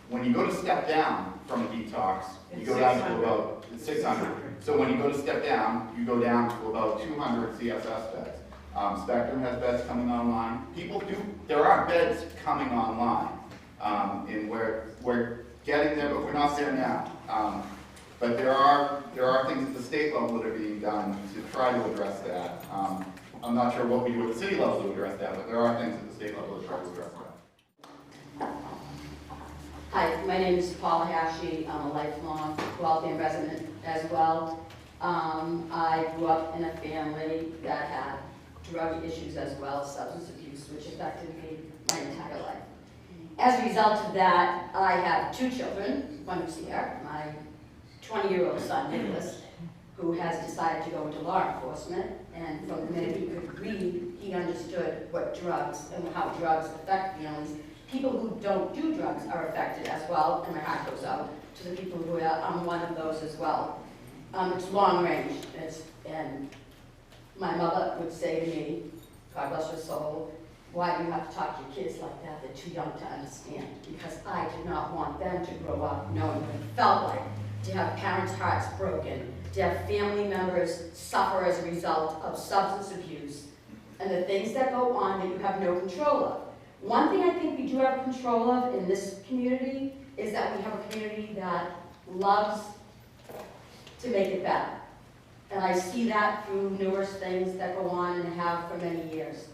When you go to step down from a detox, you go down to about 600. So when you go to step down, you go down to about 200 CSS beds. Spectrum has beds coming online. There are beds coming online, and we're getting there, but we're not there now. But there are things at the state level that are being done to try to address that. I'm not sure what we do at the city level to address that, but there are things at the state level to try to address that. Hi, my name is Paula Hashi. I'm a lifelong Waltham resident as well. I grew up in a family that had drug issues as well as substance abuse, which affected me my entire life. As a result of that, I have 2 children, one who's here, my 20-year-old son, Nicholas, who has decided to go into law enforcement, and from the minute he could read, he understood what drugs and how drugs affect families. People who don't do drugs are affected as well, and my heart goes out to the people who are. I'm one of those as well. It's long range, and my mother would say to me, God bless her soul, why do you have to talk to your kids like that? They're too young to understand. Because I did not want them to grow up knowing what it felt like to have parents' hearts broken, to have family members suffer as a result of substance abuse, and the things that go on that you have no control of. One thing I think we do have control of in this community is that we have a community that loves to make it better. And I see that through numerous things that go on and have for many years.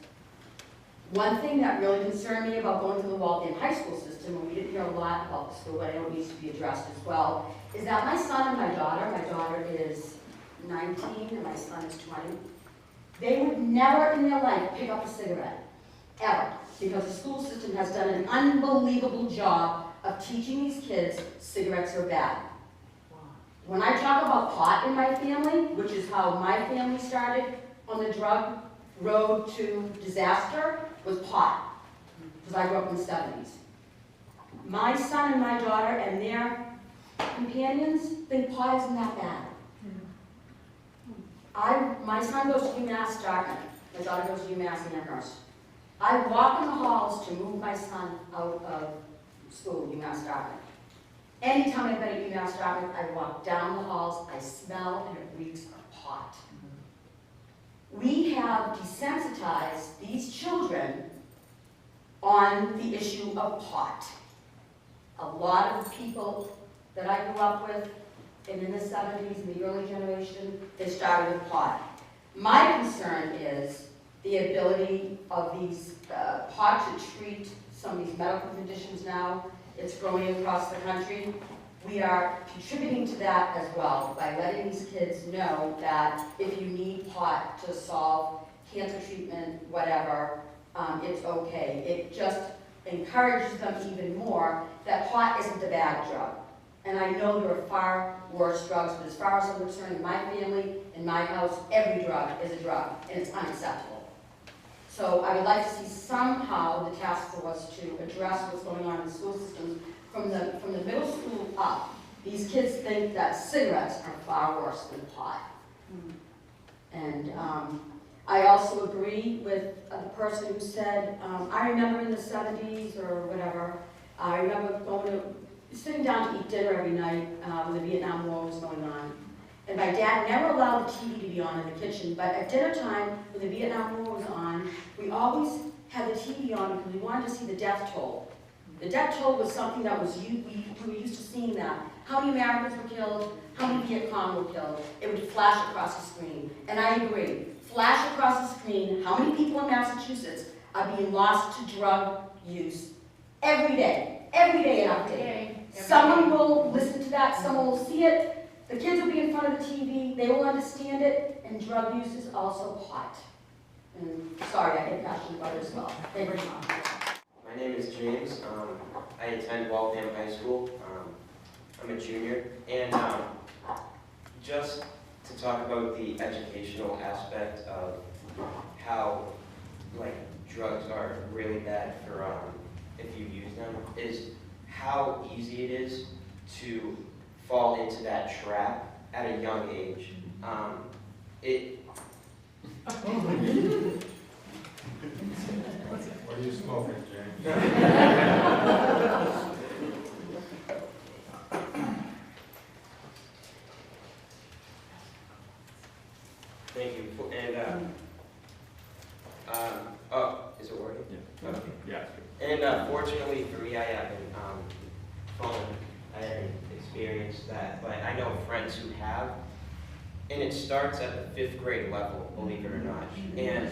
One thing that really concerned me about going to the Waltham High School system, and we didn't hear a lot about the school, but I know it needs to be addressed as well, is that my son and my daughter is 19 and my son is 20, they would never in their life pick up a cigarette, ever, because the school system has done an unbelievable job of teaching these kids cigarettes are bad. When I talk about pot in my family, which is how my family started on the drug road to disaster, was pot, because I grew up in the 70s. My son and my daughter and their companions think pot isn't that bad. My son goes to UMass Dartmouth, my daughter goes to UMass Amherst. I walk in the halls to move my son out of school, UMass Dartmouth. Anytime I've been at UMass Dartmouth, I walk down the halls, I smell and it reeks of pot. We have desensitized these children on the issue of pot. A lot of the people that I grew up with, and in the 70s, in the early generation, they started with pot. My concern is the ability of these pot to treat some of these medical conditions now. It's growing across the country. We are contributing to that as well by letting these kids know that if you need pot to solve cancer treatment, whatever, it's okay. It just encourages them even more that pot isn't a bad drug. And I know there are far worse drugs, but as far as I'm concerned, in my family, in my house, every drug is a drug, and it's unacceptable. So I would like to see somehow the task force to address what's going on in the school systems from the middle school up. These kids think that cigarettes are far worse than pot. And I also agree with the person who said, I remember in the 70s or whatever, I remember sitting down to eat dinner every night when the Vietnam War was going on. And my dad never allowed the TV to be on in the kitchen, but at dinner time, when the Vietnam War was on, we always had the TV on because we wanted to see the death toll. The death toll was something that we were used to seeing that. How many Americans were killed, how many Viet Cong were killed. It would flash across the screen. And I agree, flash across the screen, how many people in Massachusetts are being lost to drug use every day in our day. Someone will listen to that, someone will see it, the kids will be in front of the TV, they will understand it, and drug use is also pot. And sorry, I get passionate about it as well. Thank you very much. My name is James. I attend Waltham High School. I'm a junior. And just to talk about the educational aspect of how drugs are really bad for if you use them, is how easy it is to fall into that trap at a young age. What are you smoking, James? Oh, is it working? Yeah. Okay. Yeah. And fortunately for me, I haven't I haven't experienced that, but I know friends who have, and it starts at the 5th grade level, believe it or not. And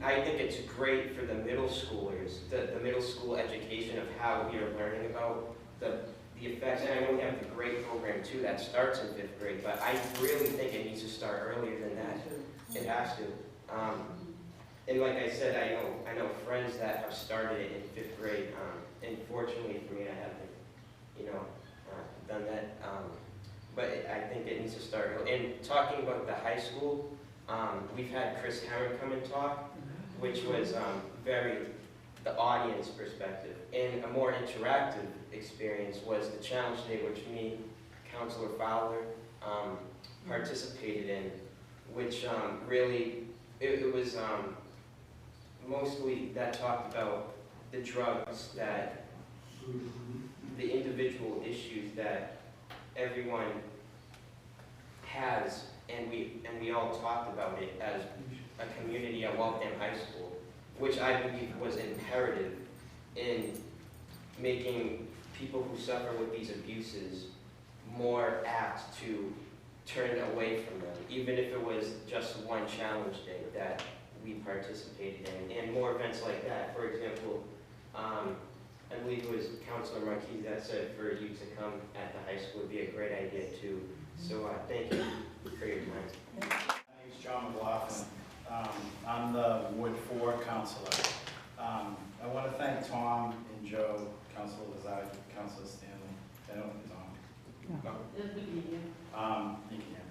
I think it's great for the middle schoolers, the middle school education of how we are learning about the effects. And I know we have the grade program too that starts in 5th grade, but I really think it needs to start earlier than that. It has to. And like I said, I know friends that have started it in 5th grade, and fortunately for me, I haven't, done that. But I think it needs to start early. And talking about the high school, we've had Chris Herron come and talk, which was the audience perspective. And a more interactive experience was the challenge day, which me, Councilor Fowler, participated in, which really, it was mostly that talked about the drugs, that the individual issues that everyone has, and we all talked about it as a community at Waltham High School, which I believe was imperative in making people who suffer with these abuses more apt to turn away from them, even if it was just one challenge day that we participated in, and more events like that. For example, I believe it was Councilor Marquis that said for you to come at the high school would be a great idea too. So thank you for your time. My name is John McLaughlin. I'm the Ward 4 councilor. I want to thank Tom and Joe, Councilor Lazard, Councilor Stanley. I don't know Tom. You can.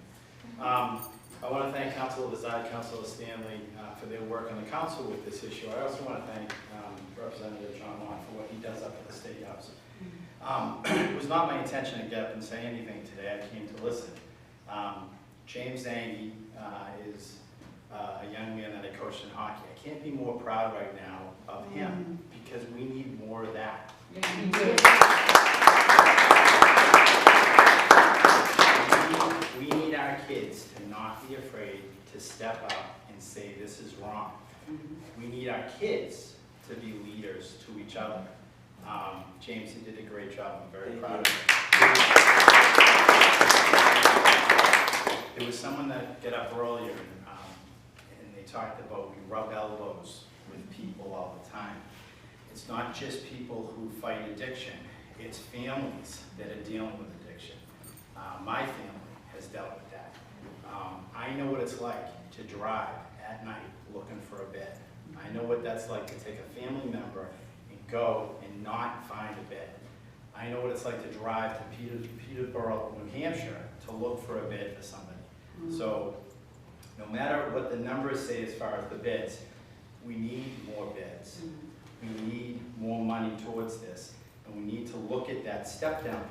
I want to thank Councilor Lazard, Councilor Stanley for their work on the council with this issue. I also want to thank Representative John Long for what he does up at the State House. It was not my intention to get up and say anything today. I came to listen. James Zangy is a young man that I coached in hockey. I can't be more proud right now of him because we need more of that. We need our kids to not be afraid to step up and say this is wrong. We need our kids to be leaders to each other. James, you did a great job. I'm very proud of you. There was someone that got up earlier and they talked about we rub elbows with people all the time. It's not just people who fight addiction, it's families that are dealing with addiction. My family has dealt with that. I know what it's like to drive at night looking for a bed. I know what that's like to take a family member and go and not find a bed. I know what it's like to drive to Peterborough, New Hampshire to look for a bed for somebody. So no matter what the numbers say as far as the beds, we need more beds. We need more money towards this. And we need to look at that step-down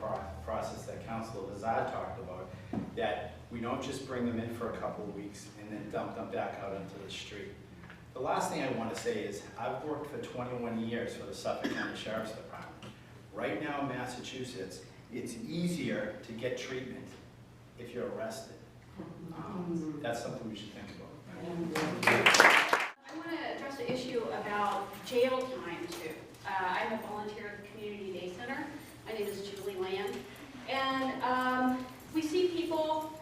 process that Councilor Lazard talked about, that we don't just bring them in for a couple of weeks and then dump them back out into the street. The last thing I want to say is I've worked for 21 years for the Suffolk County Sheriff's Department. Right now in Massachusetts, it's easier to get treatment if you're arrested. That's something we should think about. I want to address the issue about jail time too. I'm a volunteer at the Community Day Center. My name is Julie Land. And we see people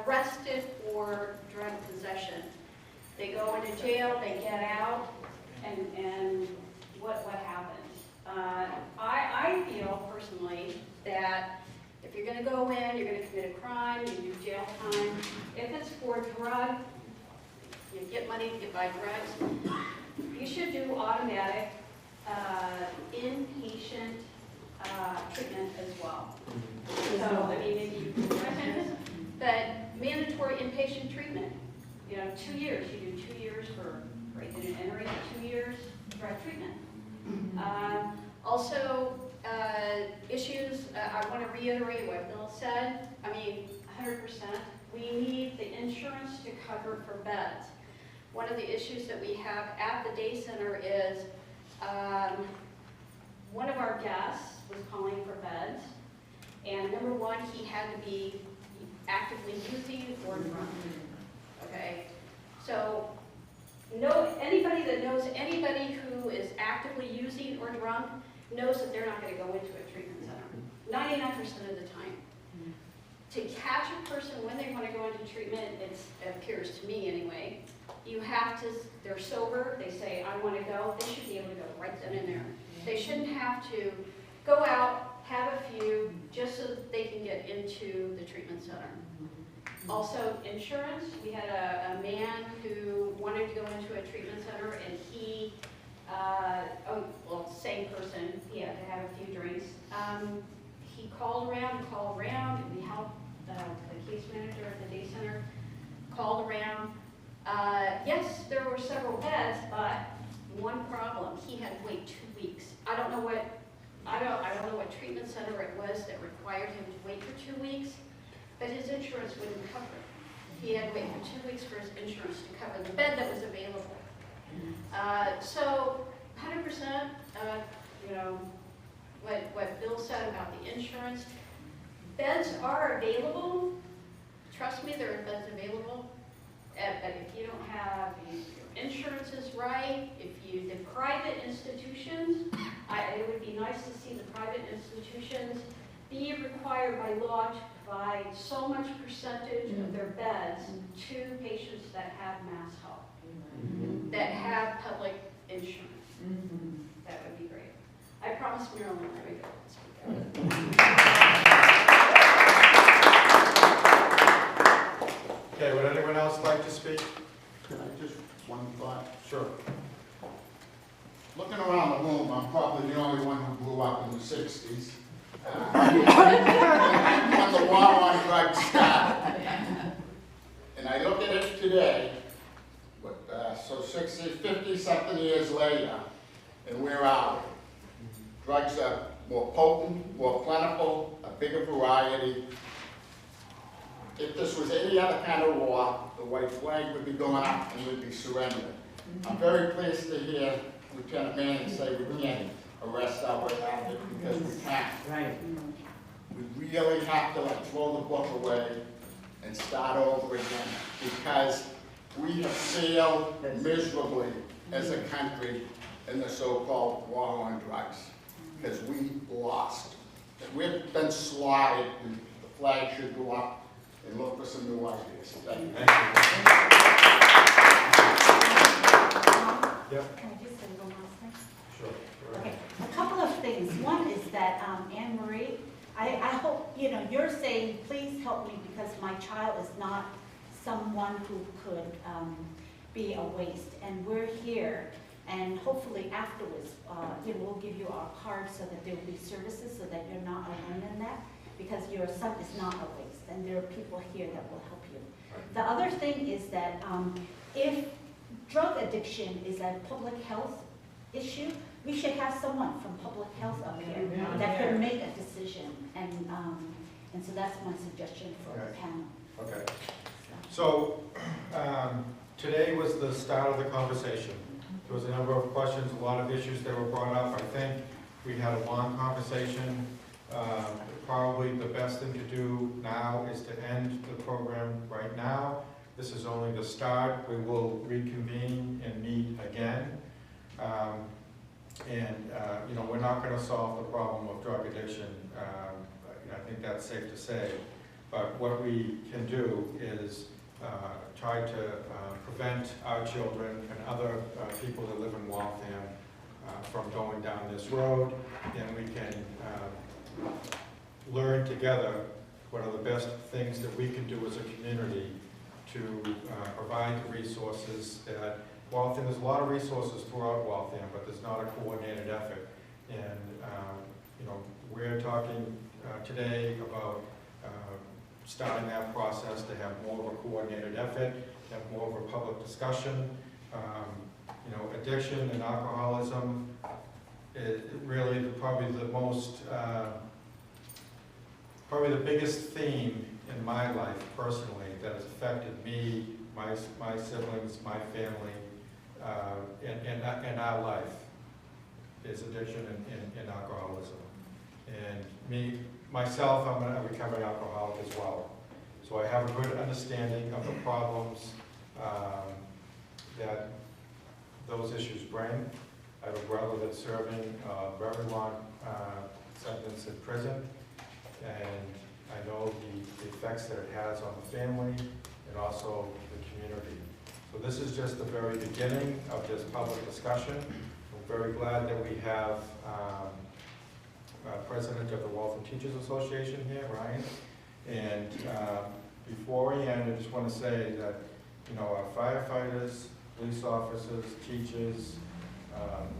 arrested for drug possession. They go into jail, they get out, and what happens? I feel personally that if you're going to go in, you're going to commit a crime, you do jail time. If it's for drug, you get money to get by drugs, you should do automatic inpatient treatment as well. So, I mean, maybe you can recommend this, but mandatory inpatient treatment. 2 years. You do 2 years for breaking and entering, 2 years drug treatment. Also, issues, I want to reiterate what Bill said. I mean, 100%. We need the insurance to cover for beds. One of the issues that we have at the day center is one of our guests was calling for beds, and number one, he had to be actively using or drunk. Okay, anybody who is actively using or drunk knows that they're not going to go into a treatment center, 99% of the time. To catch a person when they want to go into treatment, it appears to me anyway, you have to, they're sober, they say, I want to go, they should be able to go right then and there. They shouldn't have to go out, have a few, just so that they can get into the treatment center. Also, insurance. We had a man who wanted to go into a treatment center, and he, same person, he had to have a few drinks. He called around, and we helped the case manager at the day center, called around. Yes, there were several beds, but one problem, he had to wait 2 weeks. I don't know what treatment center it was that required him to wait for 2 weeks, but his insurance wouldn't cover it. He had to wait for 2 weeks for his insurance to cover the bed that was available. So 100%, what Bill said about the insurance, beds are available. Trust me, there are beds available. But if you don't have your insurance is right, the private institutions, it would be nice to see the private institutions be required by law to provide so much percentage of their beds to patients that have mass health, that have public insurance. That would be great. I promise Marilyn I would go. Okay, would anyone else like to speak? Can I just, one thought? Sure. Looking around the room, I'm probably the only one who grew up in the 60s. When the war on drugs started. And I look at it today, so 60, 50-something years later, and where are we? Drugs are more potent, more plentiful, a bigger variety. If this was any other kind of war, the white flag would be going up and we'd be surrendering. I'm very pleased to hear Lieutenant Manning say we can't arrest our way out of it because we can't. Right. We really have to throw the book away and start over again because we have failed miserably as a country in the so-called war on drugs because we lost. We've been slaughtered and the flag should go up and look for some new ideas. Thank you. Yep. Can I just say one last thing? Sure. Okay, a couple of things. One is that Anne Marie, I hope, you're saying, please help me because my child is not someone who could be a waste. And we're here, and hopefully afterwards, we'll give you our card so that there will be services so that you're not alone in that, because your son is not a waste, and there are people here that will help you. The other thing is that if drug addiction is a public health issue, we should have someone from public health up here that can make a decision, and so that's my suggestion for the panel. Okay. So today was the start of the conversation. There was a number of questions, a lot of issues that were brought up. I think we had a long conversation. Probably the best thing to do now is to end the program right now. This is only the start. We will reconvene and meet again. We're not going to solve the problem of drug addiction. I think that's safe to say. But what we can do is try to prevent our children and other people that live in Waltham from going down this road. And we can learn together what are the best things that we can do as a community to provide the resources that Waltham, there's a lot of resources throughout Waltham, but there's not a coordinated effort. And we're talking today about starting that process to have more of a coordinated effort, to have more of a public discussion. Addiction and alcoholism is really probably the biggest theme in my life personally that has affected me, my siblings, my family, and our life is addiction and alcoholism. And myself, I'm a recovering alcoholic as well. So I have a good understanding of the problems that those issues bring. I have a brother that's serving a very long sentence in prison, and I know the effects that it has on the family and also the community. So this is just the very beginning of this public discussion. We're very glad that we have President of the Waltham Teachers Association here, Ryan. And before we end, I just want to say that, you know, our firefighters, police officers, teachers,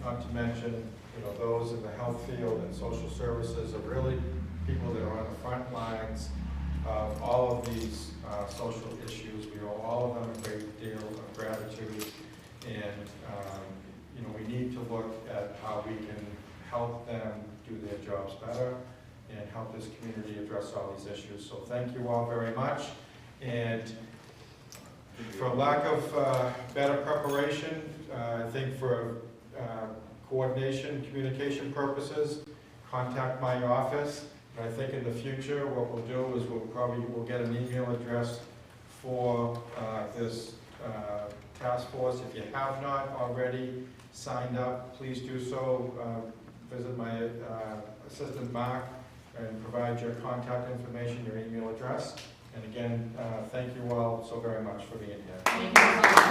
not to mention, you know, those in the health field and social services are really people that are on the front lines of all of these social issues. We owe all of them a great deal of gratitude, and you know, we need to look at how we can help them do their jobs better and help this community address all these issues. So thank you all very much. And for lack of better preparation, I think for coordination, communication purposes, contact my office. And I think in the future, what we'll do is we'll get an email address for this task force. If you have not already signed up, please do so. Visit my assistant Mark and provide your contact information, your email address. And again, thank you all so very much for being here. Thank you.